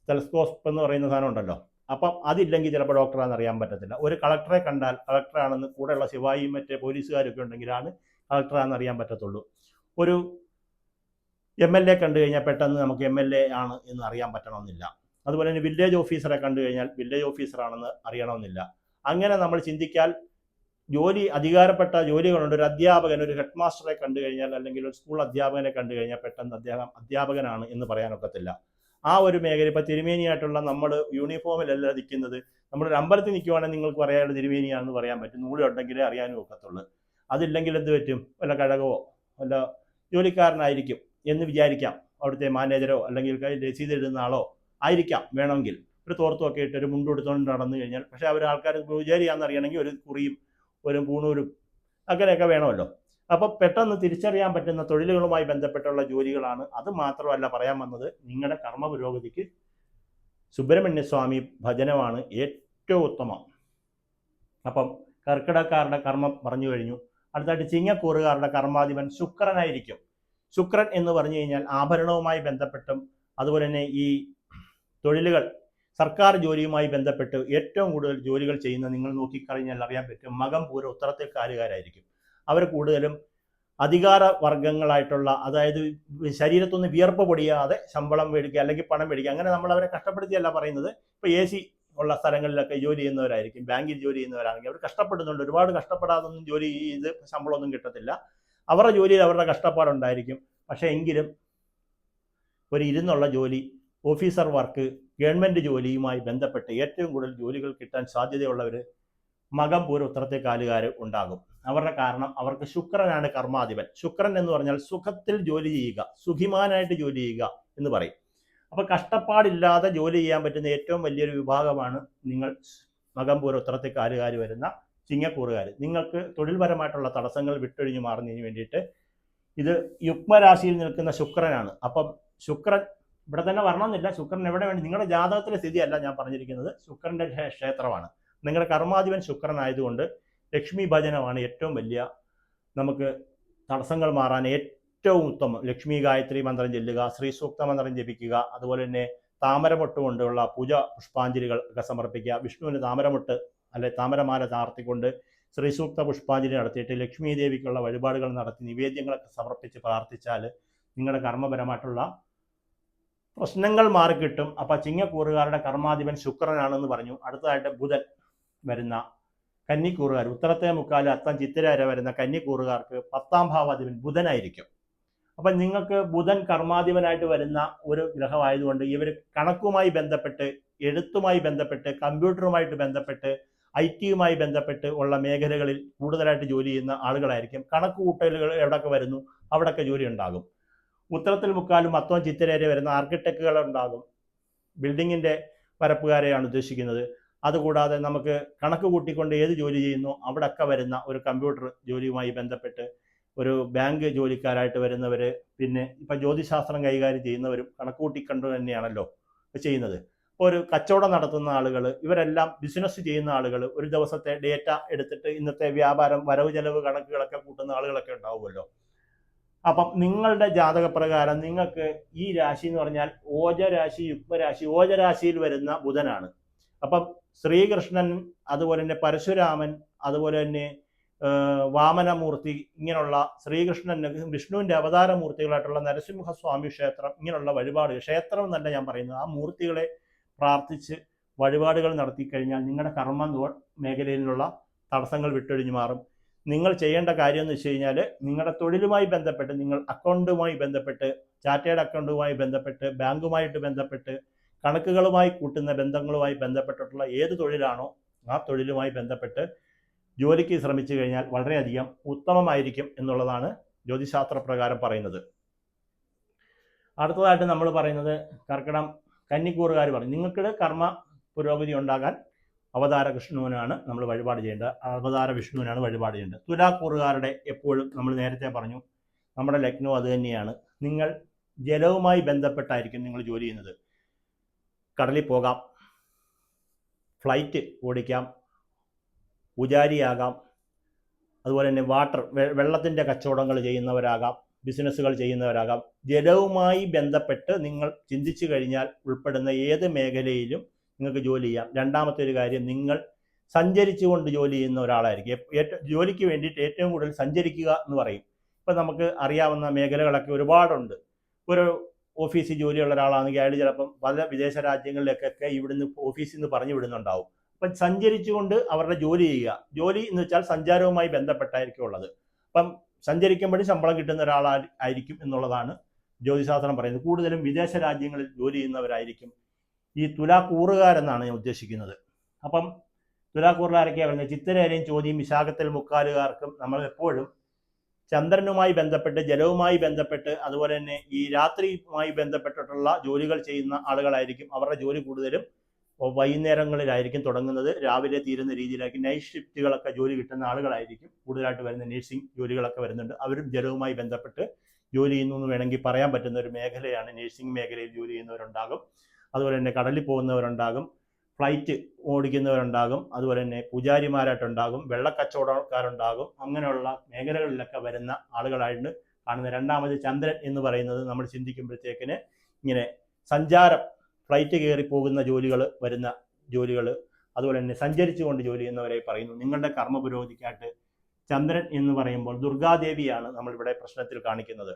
ടെലസ്കോപ്പ് എന്ന് പറയുന്ന സാധനം ഉണ്ടല്ലോ, അപ്പം അതില്ലെങ്കിൽ ചിലപ്പോൾ ഡോക്ടറാണെന്ന് അറിയാൻ പറ്റത്തില്ല. ഒരു കളക്ടറെ കണ്ടാൽ കളക്ടറാണെന്ന്, കൂടെയുള്ള ശിവായിയും മറ്റേ പോലീസുകാരൊക്കെ ഉണ്ടെങ്കിലാണ് കളക്ടറാണെന്ന് അറിയാൻ പറ്റത്തുള്ളൂ. ഒരു MLA കണ്ടു കഴിഞ്ഞാൽ പെട്ടെന്ന് നമുക്ക് MLA ആണ് എന്ന് അറിയാൻ പറ്റണമെന്നില്ല. അതുപോലെ തന്നെ വില്ലേജ് ഓഫീസറെ കണ്ടു കഴിഞ്ഞാൽ വില്ലേജ് ഓഫീസറാണെന്ന് അറിയണമെന്നില്ല. അങ്ങനെ നമ്മൾ ചിന്തിക്കാൽ അധികാരപ്പെട്ട ജോലികളുണ്ട്. ഒരു അധ്യാപകൻ, ഒരു ഹെഡ് മാസ്റ്ററെ കണ്ടു കഴിഞ്ഞാൽ, അല്ലെങ്കിൽ ഒരു സ്കൂൾ അധ്യാപകനെ കണ്ടു കഴിഞ്ഞാൽ പെട്ടെന്ന് അദ്ദേഹം അധ്യാപകനാണ് എന്ന് പറയാനൊക്കത്തില്ല. ആ ഒരു മേഖല ഇപ്പോൾ തിരുമേനിയായിട്ടുള്ള നമ്മൾ യൂണിഫോമിലല്ല നിൽക്കുന്നത്. നമ്മളൊരു അമ്പലത്തിൽ നിൽക്കുവാണെങ്കിൽ നിങ്ങൾക്ക് പറയാനുള്ള തിരുമേനിയാണെന്ന് പറയാൻ പറ്റും, നൂല് ഉണ്ടെങ്കിലേ അറിയാനും ഒക്കത്തുള്ളൂ. അതില്ലെങ്കിൽ എന്ത് പറ്റും, വല്ല കഴകവോ വല്ല ജോലിക്കാരനായിരിക്കും എന്ന് വിചാരിക്കാം. അവിടുത്തെ മാനേജരോ അല്ലെങ്കിൽ രസീത് എഴുതുന്ന ആളോ ആയിരിക്കാം. വേണമെങ്കിൽ ഒരു തോർത്തുമൊക്കെ ഇട്ട് ഒരു മുണ്ടെടുത്തുകൊണ്ട് നടന്നു കഴിഞ്ഞാൽ, പക്ഷേ അവർ ആൾക്കാർ പൂജാരിയാണെന്ന് അറിയണമെങ്കിൽ ഒരു കുറിയും ഒരു പൂണൂരും അങ്ങനെയൊക്കെ വേണമല്ലോ. അപ്പോൾ പെട്ടെന്ന് തിരിച്ചറിയാൻ പറ്റുന്ന തൊഴിലുകളുമായി ബന്ധപ്പെട്ടുള്ള ജോലികളാണ്. അത് മാത്രമല്ല പറയാൻ വന്നത്, നിങ്ങളുടെ കർമ്മ പുരോഗതിക്ക് സുബ്രഹ്മണ്യസ്വാമി ഭജനമാണ് ഏറ്റവും ഉത്തമം. അപ്പം കർക്കിടക്കാരുടെ കർമ്മം പറഞ്ഞു കഴിഞ്ഞു. അടുത്തായിട്ട് ചിങ്ങക്കൂറുകാരുടെ കർമാധിപൻ ശുക്രനായിരിക്കും. ശുക്രൻ എന്ന് പറഞ്ഞു കഴിഞ്ഞാൽ ആഭരണവുമായി ബന്ധപ്പെട്ടും, അതുപോലെ തന്നെ ഈ തൊഴിലുകൾ സർക്കാർ ജോലിയുമായി ബന്ധപ്പെട്ട് ഏറ്റവും കൂടുതൽ ജോലികൾ ചെയ്യുന്ന നിങ്ങൾ നോക്കിക്കഴിഞ്ഞാൽ അറിയാൻ പറ്റും, മകം പൂര ഉത്തരത്തേക്കാരുകാരായിരിക്കും. അവർ കൂടുതലും അധികാര വർഗങ്ങളായിട്ടുള്ള, അതായത് ശരീരത്തൊന്ന് വിയർപ്പ് പൊടിയാതെ ശമ്പളം മേടിക്കുക അല്ലെങ്കിൽ പണം മേടിക്കുക, അങ്ങനെ നമ്മൾ അവരെ കഷ്ടപ്പെടുത്തിയല്ല പറയുന്നത്. ഇപ്പോൾ AC ഉള്ള സ്ഥലങ്ങളിലൊക്കെ ജോലി ചെയ്യുന്നവരായിരിക്കും, ബാങ്കിൽ ജോലി ചെയ്യുന്നവരാണെങ്കിൽ അവർ കഷ്ടപ്പെടുന്നുണ്ട്. ഒരുപാട് കഷ്ടപ്പെടാതൊന്നും ജോലി ചെയ്ത് ശമ്പളമൊന്നും കിട്ടത്തില്ല. അവരുടെ ജോലിയിൽ അവരുടെ കഷ്ടപ്പാടുണ്ടായിരിക്കും. പക്ഷേ എങ്കിലും ഒരു ഇരുന്നുള്ള ജോലി, ഓഫീസർ വർക്ക്, ഗവൺമെൻറ് ജോലിയുമായി ബന്ധപ്പെട്ട് ഏറ്റവും കൂടുതൽ ജോലികൾ കിട്ടാൻ സാധ്യതയുള്ളവർ മകം പൂര ഉത്തരത്തേക്കാലുകാർ ഉണ്ടാകും. അവരുടെ കാരണം അവർക്ക് ശുക്രനാണ് കർമാധിപൻ. ശുക്രൻ എന്ന് പറഞ്ഞാൽ സുഖത്തിൽ ജോലി ചെയ്യുക, സുഖിമാനായിട്ട് ജോലി ചെയ്യുക എന്ന് പറയും. അപ്പോൾ കഷ്ടപ്പാടില്ലാതെ ജോലി ചെയ്യാൻ പറ്റുന്ന ഏറ്റവും വലിയൊരു വിഭാഗമാണ് നിങ്ങൾ മകം പൂര ഉത്തരത്തേക്കാലുകാർ വരുന്ന ചിങ്ങക്കൂറുകാർ. നിങ്ങൾക്ക് തൊഴിൽപരമായിട്ടുള്ള തടസ്സങ്ങൾ വിട്ടൊഴിഞ്ഞു മാറുന്നതിന് വേണ്ടിയിട്ട് ഇത് യുഗ്മരാശിയിൽ നിൽക്കുന്ന ശുക്രനാണ്. അപ്പം ശുക്രൻ ഇവിടെ തന്നെ വരണമെന്നില്ല, ശുക്രൻ എവിടെ വേണ്ടി, നിങ്ങളുടെ ജാതകത്തിലെ സ്ഥിതിയല്ല ഞാൻ പറഞ്ഞിരിക്കുന്നത്, ശുക്രൻ്റെ ക്ഷേത്രമാണ്. നിങ്ങളുടെ കർമാധിപൻ ശുക്രനായതുകൊണ്ട് ലക്ഷ്മി ഭജനമാണ് ഏറ്റവും വലിയ നമുക്ക് തടസ്സങ്ങൾ മാറാൻ ഏറ്റവും ഉത്തമം. ലക്ഷ്മി ഗായത്രി മന്ത്രം ചെല്ലുക, ശ്രീസൂക്ത മന്ത്രം ജപിക്കുക, അതുപോലെ തന്നെ താമരമൊട്ട് കൊണ്ടുള്ള പൂജ പുഷ്പാഞ്ജലികൾ ഒക്കെ സമർപ്പിക്കുക. വിഷ്ണുവിന് താമരമൊട്ട് അല്ലെ താമരമാല ചാർത്തിക്കൊണ്ട് ശ്രീസൂക്ത പുഷ്പാഞ്ജലി നടത്തിയിട്ട് ലക്ഷ്മി ദേവിക്കുള്ള വഴിപാടുകൾ നടത്തി നിവേദ്യങ്ങളൊക്കെ സമർപ്പിച്ച് പ്രാർത്ഥിച്ചാൽ നിങ്ങളുടെ കർമ്മപരമായിട്ടുള്ള പ്രശ്നങ്ങൾ മാറിക്കിട്ടും. അപ്പം ചിങ്ങക്കൂറുകാരുടെ കർമാധിപൻ ശുക്രനാണെന്ന് പറഞ്ഞു. അടുത്തതായിട്ട് ബുധൻ. വരുന്ന കന്നിക്കൂറുകാർ, ഉത്തരത്തെ മുക്കാല് അത്തം ചിത്തിര വരെ വരുന്ന കന്നിക്കൂറുകാർക്ക് 10ാം ഭാവാധിപൻ ബുധനായിരിക്കും. അപ്പം നിങ്ങൾക്ക് ബുധൻ കർമാധിപനായിട്ട് വരുന്ന ഒരു ഗ്രഹമായതുകൊണ്ട് ഇവർ കണക്കുമായി ബന്ധപ്പെട്ട്, എഴുത്തുമായി ബന്ധപ്പെട്ട്, കമ്പ്യൂട്ടറുമായിട്ട് ബന്ധപ്പെട്ട്, IT-യുമായി ബന്ധപ്പെട്ട് ഉള്ള മേഖലകളിൽ കൂടുതലായിട്ട് ജോലി ചെയ്യുന്ന ആളുകളായിരിക്കും. കണക്ക് കൂട്ടലുകൾ എവിടെയൊക്കെ വരുന്നു അവിടെയൊക്കെ ജോലി ഉണ്ടാകും. ഉത്തരത്തിൽ മുക്കാലും അത്തവും ചിത്തിരേരെ വരുന്ന ആർക്കിടെക്റ്റുകൾ ഉണ്ടാകും. ബിൽഡിങ്ങിൻ്റെ പരപ്പുകാരെയാണ് ഉദ്ദേശിക്കുന്നത്. അതുകൂടാതെ നമുക്ക് കണക്ക് കൂട്ടിക്കൊണ്ട് ഏത് ജോലി ചെയ്യുന്നു അവിടെയൊക്കെ വരുന്ന ഒരു കമ്പ്യൂട്ടർ ജോലിയുമായി ബന്ധപ്പെട്ട് ഒരു ബാങ്ക് ജോലിക്കാരായിട്ട് വരുന്നവർ, പിന്നെ ഇപ്പം ജ്യോതിശാസ്ത്രം കൈകാര്യം ചെയ്യുന്നവരും കണക്ക് കൂട്ടിക്കണ്ട് തന്നെയാണല്ലോ ചെയ്യുന്നത്. ഇപ്പോൾ ഒരു കച്ചവടം നടത്തുന്ന ആളുകൾ, ഇവരെല്ലാം ബിസിനസ് ചെയ്യുന്ന ആളുകൾ, ഒരു ദിവസത്തെ ഡേറ്റ എടുത്തിട്ട് ഇന്നത്തെ വ്യാപാരം വരവ് ചെലവ് കണക്കുകളൊക്കെ കൂട്ടുന്ന ആളുകളൊക്കെ ഉണ്ടാവുമല്ലോ. അപ്പം നിങ്ങളുടെ ജാതകപ്രകാരം നിങ്ങൾക്ക് ഈ രാശി എന്ന് പറഞ്ഞാൽ ഓജരാശി, യുഗ്മരാശി, ഓജരാശിയിൽ വരുന്ന ബുധനാണ്. അപ്പം ശ്രീകൃഷ്ണൻ, അതുപോലെ തന്നെ പരശുരാമൻ, അതുപോലെ തന്നെ വാമനമൂർത്തി, ഇങ്ങനെയുള്ള ശ്രീകൃഷ്ണൻ, വിഷ്ണുവിൻ്റെ അവതാരമൂർത്തികളായിട്ടുള്ള നരസിംഹസ്വാമി ക്ഷേത്രം, ഇങ്ങനെയുള്ള വഴിപാട്, ക്ഷേത്രം എന്നല്ല ഞാൻ പറയുന്നത്, ആ മൂർത്തികളെ പ്രാർത്ഥിച്ച് വഴിപാടുകൾ നടത്തി കഴിഞ്ഞാൽ നിങ്ങളുടെ കർമ്മ മേഖലയിലുള്ള തടസ്സങ്ങൾ വിട്ടൊഴിഞ്ഞു മാറും. നിങ്ങൾ ചെയ്യേണ്ട കാര്യം എന്ന് വെച്ച് കഴിഞ്ഞാൽ നിങ്ങളുടെ തൊഴിലുമായി ബന്ധപ്പെട്ട്, നിങ്ങൾ അക്കൗണ്ടുമായി ബന്ധപ്പെട്ട്, ചാർട്ടേഡ് അക്കൗണ്ടുമായി ബന്ധപ്പെട്ട്, ബാങ്കുമായിട്ട് ബന്ധപ്പെട്ട്, കണക്കുകളുമായി കൂട്ടുന്ന ബന്ധങ്ങളുമായി ബന്ധപ്പെട്ടിട്ടുള്ള ഏത് തൊഴിലാണോ ആ തൊഴിലുമായി ബന്ധപ്പെട്ട് ജോലിക്ക് ശ്രമിച്ചു കഴിഞ്ഞാൽ വളരെയധികം ഉത്തമമായിരിക്കും എന്നുള്ളതാണ് ജ്യോതിശാസ്ത്ര പ്രകാരം പറയുന്നത്. അടുത്തതായിട്ട് നമ്മൾ പറയുന്നത് കർക്കിടം കന്നിക്കൂറുകാർ പറയും. നിങ്ങൾക്ക് കർമ്മ പുരോഗതി ഉണ്ടാകാൻ അവതാര വിഷ്ണുവിനാണ് നമ്മൾ വഴിപാട് ചെയ്യേണ്ടത്. അവതാര വിഷ്ണുവിനാണ് വഴിപാട് ചെയ്യേണ്ടത്. തുലാക്കൂറുകാരുടെ എപ്പോഴും നമ്മൾ നേരത്തെ പറഞ്ഞു, നമ്മുടെ ലഗ്നം അത് തന്നെയാണ്. നിങ്ങൾ ജലവുമായി ബന്ധപ്പെട്ടായിരിക്കും നിങ്ങൾ ജോലി ചെയ്യുന്നത്. കടലിൽ പോകാം, ഫ്ലൈറ്റ് ഓടിക്കാം, പൂജാരിയാകാം, അതുപോലെ തന്നെ വെള്ളത്തിൻ്റെ കച്ചവടങ്ങൾ ചെയ്യുന്നവരാകാം, ബിസിനസ്സുകൾ ചെയ്യുന്നവരാകാം. ജലവുമായി ബന്ധപ്പെട്ട് നിങ്ങൾ ചിന്തിച്ചു കഴിഞ്ഞാൽ ഉൾപ്പെടുന്ന ഏത് മേഖലയിലും നിങ്ങൾക്ക് ജോലി ചെയ്യാം. രണ്ടാമത്തെ ഒരു കാര്യം, നിങ്ങൾ സഞ്ചരിച്ചുകൊണ്ട് ജോലി ചെയ്യുന്ന ഒരാളായിരിക്കും. ജോലിക്ക് വേണ്ടിയിട്ട് ഏറ്റവും കൂടുതൽ സഞ്ചരിക്കുക എന്ന് പറയും. ഇപ്പം നമുക്ക് അറിയാവുന്ന മേഖലകളൊക്കെ ഒരുപാടുണ്ട്. ഒരു ഓഫീസിൽ ജോലിയുള്ള ഒരാളാണെങ്കിൽ അയാൾ ചിലപ്പം പല വിദേശ രാജ്യങ്ങളിലേക്കൊക്കെ ഇവിടുന്ന് ഓഫീസിൽ നിന്ന് പറഞ്ഞു വിടുന്നുണ്ടാവും. അപ്പം സഞ്ചരിച്ചുകൊണ്ട് അവരുടെ ജോലി ചെയ്യുക. ജോലി എന്ന് വെച്ചാൽ സഞ്ചാരവുമായി ബന്ധപ്പെട്ടായിരിക്കും ഉള്ളത്. അപ്പം സഞ്ചരിക്കുമ്പോഴും ശമ്പളം കിട്ടുന്ന ഒരാളായിരിക്കും എന്നുള്ളതാണ് ജ്യോതിശാസ്ത്രം പറയുന്നത്. കൂടുതലും വിദേശ രാജ്യങ്ങളിൽ ജോലി ചെയ്യുന്നവരായിരിക്കും ഈ തുലാക്കൂറുകാരെന്നാണ് ഞാൻ ഉദ്ദേശിക്കുന്നത്. അപ്പം തുലാക്കൂറുകാരൊക്കെയാണ് വരുന്നത്. ചിത്തിരേരെയും ചോദ്യം വിശാഖത്തിൽ മുക്കാലുകാർക്കും നമ്മൾ എപ്പോഴും ചന്ദ്രനുമായി ബന്ധപ്പെട്ട്, ജലവുമായി ബന്ധപ്പെട്ട്, അതുപോലെ തന്നെ ഈ രാത്രിയുമായി ബന്ധപ്പെട്ടിട്ടുള്ള ജോലികൾ ചെയ്യുന്ന ആളുകളായിരിക്കും. അവരുടെ ജോലി കൂടുതലും വൈകുന്നേരങ്ങളിലായിരിക്കും തുടങ്ങുന്നത്, രാവിലെ തീരുന്ന രീതിയിലായിരിക്കും. നൈറ്റ് ഷിഫ്റ്റുകളൊക്കെ ജോലി കിട്ടുന്ന ആളുകളായിരിക്കും കൂടുതലായിട്ട് വരുന്ന. നഴ്സിംഗ് ജോലികളൊക്കെ വരുന്നുണ്ട്. അവരും ജലവുമായി ബന്ധപ്പെട്ട് ജോലി ചെയ്യുന്നു എന്ന് വേണമെങ്കിൽ പറയാൻ പറ്റുന്ന ഒരു മേഖലയാണ്. നഴ്സിംഗ് മേഖലയിൽ ജോലി ചെയ്യുന്നവരുണ്ടാകും, അതുപോലെ തന്നെ കടലിൽ പോകുന്നവരുണ്ടാകും, ഫ്ലൈറ്റ് ഓടിക്കുന്നവരുണ്ടാകും, അതുപോലെ തന്നെ പൂജാരിമാരായിട്ടുണ്ടാകും, വെള്ളക്കച്ചവടക്കാരുണ്ടാകും. അങ്ങനെയുള്ള മേഖലകളിലൊക്കെ വരുന്ന ആളുകളായിട്ട് കാണുന്ന. രണ്ടാമത് ചന്ദ്രൻ എന്ന് പറയുന്നത് നമ്മൾ ചിന്തിക്കുമ്പോഴത്തേക്കിന് ഇങ്ങനെ സഞ്ചാരം, ഫ്ലൈറ്റ് കയറി പോകുന്ന ജോലികൾ വരുന്ന ജോലികൾ, അതുപോലെ തന്നെ സഞ്ചരിച്ചുകൊണ്ട് ജോലി ചെയ്യുന്നവരെ പറയുന്നു. നിങ്ങളുടെ കർമ്മ പുരോഗതിക്കായിട്ട് ചന്ദ്രൻ എന്ന് പറയുമ്പോൾ ദുർഗാദേവിയാണ് നമ്മളിവിടെ പ്രശ്നത്തിൽ കാണിക്കുന്നത്.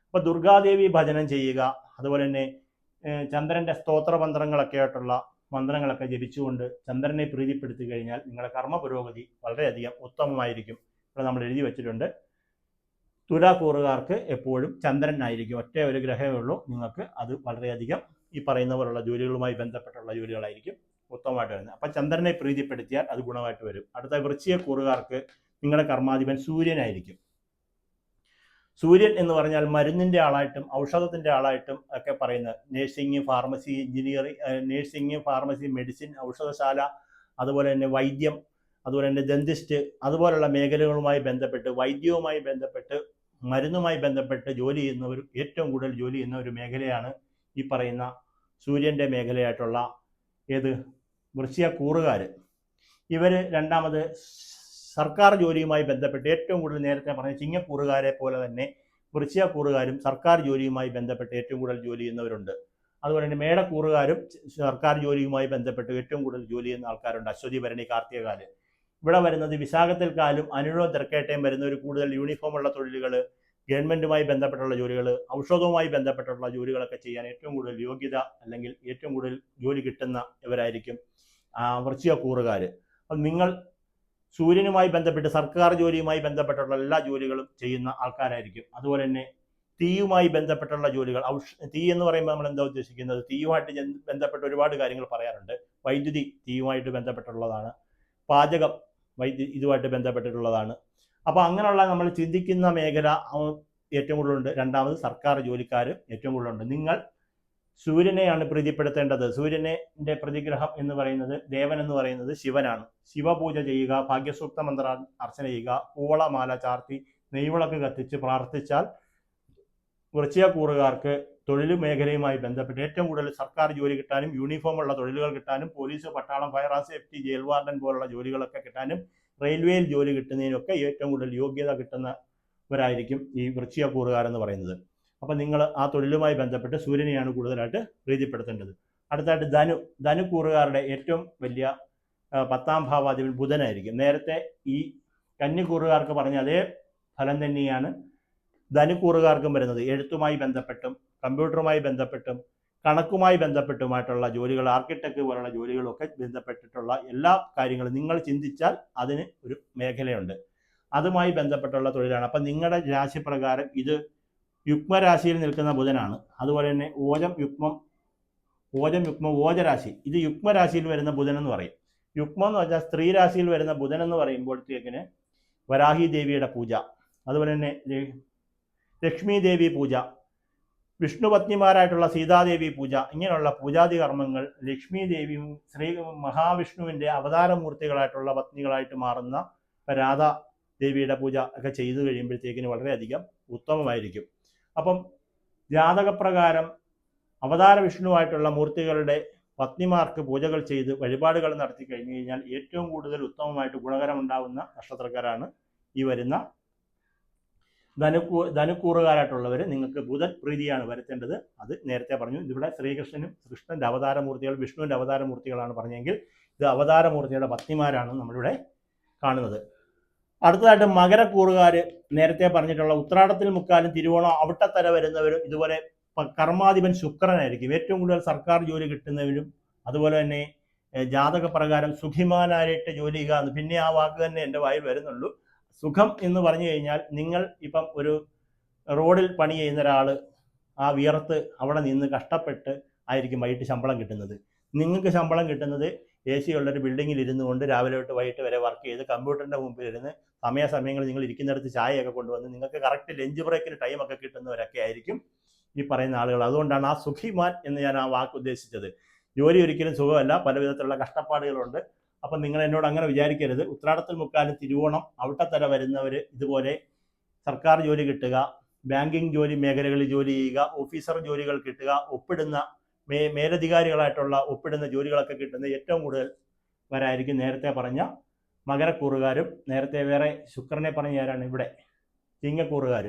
അപ്പോൾ ദുർഗാദേവി ഭജനം ചെയ്യുക, അതുപോലെ തന്നെ ചന്ദ്രൻ്റെ സ്തോത്ര മന്ത്രങ്ങളൊക്കെ ആയിട്ടുള്ള മന്ത്രങ്ങളൊക്കെ ജപിച്ചുകൊണ്ട് ചന്ദ്രനെ പ്രീതിപ്പെടുത്തി കഴിഞ്ഞാൽ നിങ്ങളുടെ കർമ്മ പുരോഗതി വളരെയധികം ഉത്തമമായിരിക്കും. ഇവിടെ നമ്മൾ എഴുതി വെച്ചിട്ടുണ്ട്. തുലാക്കൂറുകാർക്ക് എപ്പോഴും ചന്ദ്രൻ ആയിരിക്കും, ഒറ്റ ഒരു ഗ്രഹമേ ഉള്ളൂ. നിങ്ങൾക്ക് അത് വളരെയധികം ഈ പറയുന്ന പോലുള്ള ജോലികളുമായി ബന്ധപ്പെട്ടുള്ള ജോലികളായിരിക്കും ഉത്തമമായിട്ട് വരുന്നത്. അപ്പം ചന്ദ്രനെ പ്രീതിപ്പെടുത്തിയാൽ അത് ഗുണമായിട്ട് വരും. അടുത്ത വൃശ്ചികക്കൂറുകാർക്ക് നിങ്ങളുടെ കർമാധിപൻ സൂര്യനായിരിക്കും. സൂര്യൻ എന്ന് പറഞ്ഞാൽ മരുന്നിൻ്റെ ആളായിട്ടും ഔഷധത്തിൻ്റെ ആളായിട്ടും ഒക്കെ പറയുന്നത്. Nursing, pharmacy, engineering, nursing, pharmacy, medicine, ഔഷധശാല, അതുപോലെ തന്നെ വൈദ്യം, അതുപോലെ തന്നെ ഡെന്റിസ്റ്റ്, അതുപോലുള്ള മേഖലകളുമായി ബന്ധപ്പെട്ട്, വൈദ്യവുമായി ബന്ധപ്പെട്ട്, മരുന്നുമായി ബന്ധപ്പെട്ട് ജോലി ചെയ്യുന്നവർ, ഏറ്റവും കൂടുതൽ ജോലി ചെയ്യുന്ന ഒരു മേഖലയാണ് ഈ പറയുന്ന സൂര്യൻ്റെ മേഖലയായിട്ടുള്ള വൃശ്ചികക്കൂറുകാർ. ഇവർ രണ്ടാമത് സർക്കാർ ജോലിയുമായി ബന്ധപ്പെട്ട് ഏറ്റവും കൂടുതൽ, നേരത്തെ പറഞ്ഞ ചിങ്ങക്കൂറുകാരെ പോലെ തന്നെ വൃശ്ചികക്കൂറുകാരും സർക്കാർ ജോലിയുമായി ബന്ധപ്പെട്ട് ഏറ്റവും കൂടുതൽ ജോലി ചെയ്യുന്നവരുണ്ട്. അതുപോലെ തന്നെ മേടക്കൂറുകാരും സർക്കാർ ജോലിയുമായി ബന്ധപ്പെട്ട് ഏറ്റവും കൂടുതൽ ജോലി ചെയ്യുന്ന ആൾക്കാരുണ്ട്. അശ്വതി, ഭരണി, കാർത്തികകാല്. ഇവിടെ വരുന്നത് വിശാഖത്തിൽ കാലും അനിഴവും തിരക്കേട്ടയും വരുന്നവർ കൂടുതൽ യൂണിഫോമുള്ള തൊഴിലുകൾ, ഗവൺമെൻറ്റുമായി ബന്ധപ്പെട്ടുള്ള ജോലികൾ, ഔഷധവുമായി ബന്ധപ്പെട്ടുള്ള ജോലികളൊക്കെ ചെയ്യാൻ ഏറ്റവും കൂടുതൽ യോഗ്യത അല്ലെങ്കിൽ ഏറ്റവും കൂടുതൽ ജോലി കിട്ടുന്ന ഇവരായിരിക്കും വൃശ്ചികക്കൂറുകാർ. അപ്പം നിങ്ങൾ സൂര്യനുമായി ബന്ധപ്പെട്ട് സർക്കാർ ജോലിയുമായി ബന്ധപ്പെട്ടുള്ള എല്ലാ ജോലികളും ചെയ്യുന്ന ആൾക്കാരായിരിക്കും. അതുപോലെ തന്നെ തീയുമായി ബന്ധപ്പെട്ടുള്ള ജോലികൾ, തീ എന്ന് പറയുമ്പോൾ നമ്മൾ എന്താ ഉദ്ദേശിക്കുന്നത്? തീയുമായിട്ട് ബന്ധപ്പെട്ട ഒരുപാട് കാര്യങ്ങൾ പറയാറുണ്ട്. വൈദ്യുതി തീയുമായിട്ട് ബന്ധപ്പെട്ടുള്ളതാണ്, പാചകം ഇതുമായിട്ട് ബന്ധപ്പെട്ടിട്ടുള്ളതാണ്. അപ്പോൾ അങ്ങനെയുള്ള നമ്മൾ ചിന്തിക്കുന്ന മേഖല ഏറ്റവും കൂടുതലുണ്ട്. രണ്ടാമത് സർക്കാർ ജോലിക്കാർ ഏറ്റവും കൂടുതലുണ്ട്. നിങ്ങൾ സൂര്യനെയാണ് പ്രീതിപ്പെടുത്തേണ്ടത്. സൂര്യന്റെ പ്രതിഗ്രഹം എന്ന് പറയുന്നത്, ദേവൻ എന്ന് പറയുന്നത് ശിവനാണ്. ശിവപൂജ ചെയ്യുക, ഭാഗ്യസൂക്ത മന്ത്ര അർച്ചന ചെയ്യുക, കൂവളമാല ചാർത്തി നെയ്വിളക്ക് കത്തിച്ച് പ്രാർത്ഥിച്ചാൽ വൃശ്ചികക്കൂറുകാർക്ക് തൊഴിൽ മേഖലയുമായി ബന്ധപ്പെട്ട് ഏറ്റവും കൂടുതൽ സർക്കാർ ജോലി കിട്ടാനും, യൂണിഫോമുള്ള തൊഴിലുകൾ കിട്ടാനും, പോലീസ്, പട്ടാളം, fire and safety, jail warden പോലുള്ള ജോലികളൊക്കെ കിട്ടാനും, റെയിൽവേയിൽ ജോലി കിട്ടുന്നതിനൊക്കെ ഏറ്റവും കൂടുതൽ യോഗ്യത കിട്ടുന്നവരായിരിക്കും ഈ വൃശ്ചികക്കൂറുകാരെന്ന് പറയുന്നത്. അപ്പം നിങ്ങൾ ആ തൊഴിലുമായി ബന്ധപ്പെട്ട് സൂര്യനെയാണ് കൂടുതലായിട്ട് പ്രീതിപ്പെടുത്തേണ്ടത്. അടുത്തായിട്ട് ധനുക്കൂറുകാരുടെ ഏറ്റവും വലിയ 10ാം ഭാവാധിപൻ ബുധനായിരിക്കും. നേരത്തെ ഈ കന്നിക്കൂറുകാർക്ക് പറഞ്ഞ അതേ ഫലം തന്നെയാണ് ധനുക്കൂറുകാർക്കും വരുന്നത്. എഴുത്തുമായി ബന്ധപ്പെട്ടും കമ്പ്യൂട്ടറുമായി ബന്ധപ്പെട്ടും കണക്കുമായി ബന്ധപ്പെട്ടുമായിട്ടുള്ള ജോലികൾ, ആർക്കിടെക്ട് പോലുള്ള ജോലികളൊക്കെ ബന്ധപ്പെട്ടിട്ടുള്ള എല്ലാ കാര്യങ്ങളും നിങ്ങൾ ചിന്തിച്ചാൽ അതിന് ഒരു മേഖലയുണ്ട്. അതുമായി ബന്ധപ്പെട്ടുള്ള തൊഴിലാണ്. അപ്പം നിങ്ങളുടെ രാശിപ്രകാരം ഇത് യുഗ്മരാശിയിൽ നിൽക്കുന്ന ബുധനാണ്. അതുപോലെ തന്നെ ഓജം യുഗ്മം ഓജരാശി, ഇത് യുഗ്മരാശിയിൽ വരുന്ന ബുധൻ എന്ന് പറയും. യുഗ്മം എന്ന് പറഞ്ഞാൽ സ്ത്രീ രാശിയിൽ വരുന്ന ബുധൻ എന്ന് പറയുമ്പോഴത്തേക്കിന് വരാഹി ദേവിയുടെ പൂജ, അതുപോലെ തന്നെ ലക്ഷ്മി ദേവി പൂജ, വിഷ്ണുപത്നിമാരായിട്ടുള്ള സീതാദേവി പൂജ, ഇങ്ങനെയുള്ള പൂജാതി കർമ്മങ്ങൾ ലക്ഷ്മി ദേവിയും മഹാവിഷ്ണുവിൻ്റെ അവതാരമൂർത്തികളായിട്ടുള്ള പത്നികളായിട്ട് മാറുന്ന രാധാ ദേവിയുടെ പൂജ ഒക്കെ ചെയ്തു കഴിയുമ്പോഴത്തേക്കിന് വളരെയധികം ഉത്തമമായിരിക്കും. അപ്പം ജാതകപ്രകാരം അവതാര വിഷ്ണുവായിട്ടുള്ള മൂർത്തികളുടെ പത്നിമാർക്ക് പൂജകൾ ചെയ്ത് വഴിപാടുകൾ നടത്തി കഴിഞ്ഞു കഴിഞ്ഞാൽ ഏറ്റവും കൂടുതൽ ഉത്തമമായിട്ട് ഗുണകരമുണ്ടാകുന്ന നക്ഷത്രക്കാരാണ് ഈ വരുന്ന ധനുക്കൂറുകാരായിട്ടുള്ളവർ. നിങ്ങൾക്ക് ബുധൻ പ്രീതിയാണ് വരുത്തേണ്ടത്. അത് നേരത്തെ പറഞ്ഞു. ഇതിവിടെ കൃഷ്ണന്റെ അവതാരമൂർത്തികൾ, വിഷ്ണുവിൻ്റെ അവതാരമൂർത്തികളാണ് പറഞ്ഞെങ്കിൽ ഇത് അവതാരമൂർത്തിയുടെ പത്നിമാരാണ് നമ്മളിവിടെ കാണുന്നത്. അടുത്തതായിട്ട് മകരക്കൂറുകാർ, നേരത്തെ പറഞ്ഞിട്ടുള്ള ഉത്രാടത്തിൽ മുക്കാലും തിരുവോണം അവിട്ടത്തര വരുന്നവരും ഇതുപോലെ കർമാധിപൻ ശുക്രനായിരിക്കും. ഏറ്റവും കൂടുതൽ സർക്കാർ ജോലി കിട്ടുന്നവരും അതുപോലെ തന്നെ ജാതകപ്രകാരം സുഖിമാനായിട്ട് ജോലി ചെയ്യുക. പിന്നെ ആ വാക്ക് തന്നെ എൻ്റെ വായിൽ വരുന്നുള്ളൂ. സുഖം എന്ന് പറഞ്ഞു കഴിഞ്ഞാൽ നിങ്ങൾ ഇപ്പം ഒരു റോഡിൽ പണി ചെയ്യുന്ന ഒരാൾ ആ വിയർത്ത് അവിടെ നിന്ന് കഷ്ടപ്പെട്ട് ആയിരിക്കും വൈകിട്ട് ശമ്പളം കിട്ടുന്നത്. നിങ്ങൾക്ക് ശമ്പളം കിട്ടുന്നത് AC ഉള്ളൊരു ബിൽഡിങ്ങിൽ ഇരുന്നു കൊണ്ട് രാവിലെ തൊട്ട് വൈകിട്ട് വരെ വർക്ക് ചെയ്ത് കമ്പ്യൂട്ടറിൻ്റെ മുമ്പിൽ ഇരുന്ന് സമയങ്ങളിൽ നിങ്ങൾ ഇരിക്കുന്നിടത്ത് ചായയൊക്കെ കൊണ്ടുവന്ന് നിങ്ങൾക്ക് കറക്റ്റ് ലഞ്ച് ബ്രേക്കിന് ടൈമൊക്കെ കിട്ടുന്നവരൊക്കെ ആയിരിക്കും ഈ പറയുന്ന ആളുകൾ. അതുകൊണ്ടാണ് ആ സുഖിമാൻ എന്ന് ഞാൻ ആ വാക്ക് ഉദ്ദേശിച്ചത്. ജോലി ഒരിക്കലും സുഖമല്ല, പല വിധത്തിലുള്ള കഷ്ടപ്പാടുകളുണ്ട്. അപ്പം നിങ്ങൾ എന്നോട് അങ്ങനെ വിചാരിക്കരുത്. ഉത്രാടത്തിൽ മുക്കാലും തിരുവോണം അവിട്ടത്തര വരുന്നവർ ഇതുപോലെ സർക്കാർ ജോലി കിട്ടുക, ബാങ്കിങ് ജോലി മേഖലകളിൽ ജോലി ചെയ്യുക, ഓഫീസർ ജോലികൾ കിട്ടുക, ഒപ്പിടുന്ന മേലധികാരികളായിട്ടുള്ള ഒപ്പിടുന്ന ജോലികളൊക്കെ കിട്ടുന്ന ഏറ്റവും കൂടുതൽ വരായിരിക്കും നേരത്തെ പറഞ്ഞ മകരക്കൂറുകാരും. നേരത്തെ വേറെ ശുക്രനെ പറഞ്ഞ ആരാണ് ഇവിടെ? ചിങ്ങക്കൂറുകാർ.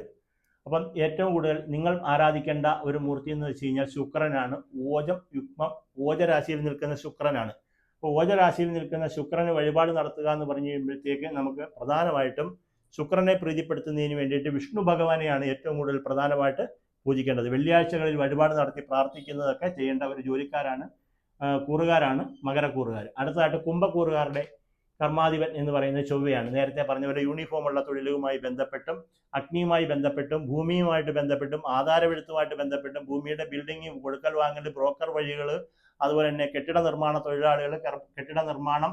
അപ്പം ഏറ്റവും കൂടുതൽ നിങ്ങൾ ആരാധിക്കേണ്ട ഒരു മൂർത്തി എന്ന് വെച്ച് കഴിഞ്ഞാൽ ശുക്രനാണ്. ഓജം യുഗ്മം ഓജരാശിയിൽ നിൽക്കുന്ന ശുക്രനാണ്. അപ്പോൾ ഓജരാശിയിൽ നിൽക്കുന്ന ശുക്രന് വഴിപാട് നടത്തുക എന്ന് പറഞ്ഞു കഴിയുമ്പോഴത്തേക്ക് നമുക്ക് പ്രധാനമായിട്ടും ശുക്രനെ പ്രീതിപ്പെടുത്തുന്നതിന് വേണ്ടിയിട്ട് വിഷ്ണു ഭഗവാനെയാണ് ഏറ്റവും കൂടുതൽ പ്രധാനമായിട്ട് പൂജിക്കേണ്ടത്. വെള്ളിയാഴ്ചകളിൽ വഴിപാട് നടത്തി പ്രാർത്ഥിക്കുന്നതൊക്കെ ചെയ്യേണ്ട ഒരു കൂറുകാരാണ് മകരക്കൂറുകാർ. അടുത്തതായിട്ട് കുംഭക്കൂറുകാരുടെ കർമാധിപൻ എന്ന് പറയുന്നത് ചൊവ്വയാണ്. നേരത്തെ പറഞ്ഞ പോലെ യൂണിഫോമുള്ള തൊഴിലുമായി ബന്ധപ്പെട്ടും അഗ്നിയുമായി ബന്ധപ്പെട്ടും ഭൂമിയുമായിട്ട് ബന്ധപ്പെട്ടും ആധാരവെഴുത്തുമായിട്ട് ബന്ധപ്പെട്ടും ഭൂമിയുടെ ബിൽഡിംഗ് കൊടുക്കൽ വാങ്ങൽ, ബ്രോക്കർ വഴികൾ, അതുപോലെ തന്നെ കെട്ടിട നിർമ്മാണ തൊഴിലാളികൾ, കെട്ടിട നിർമ്മാണം,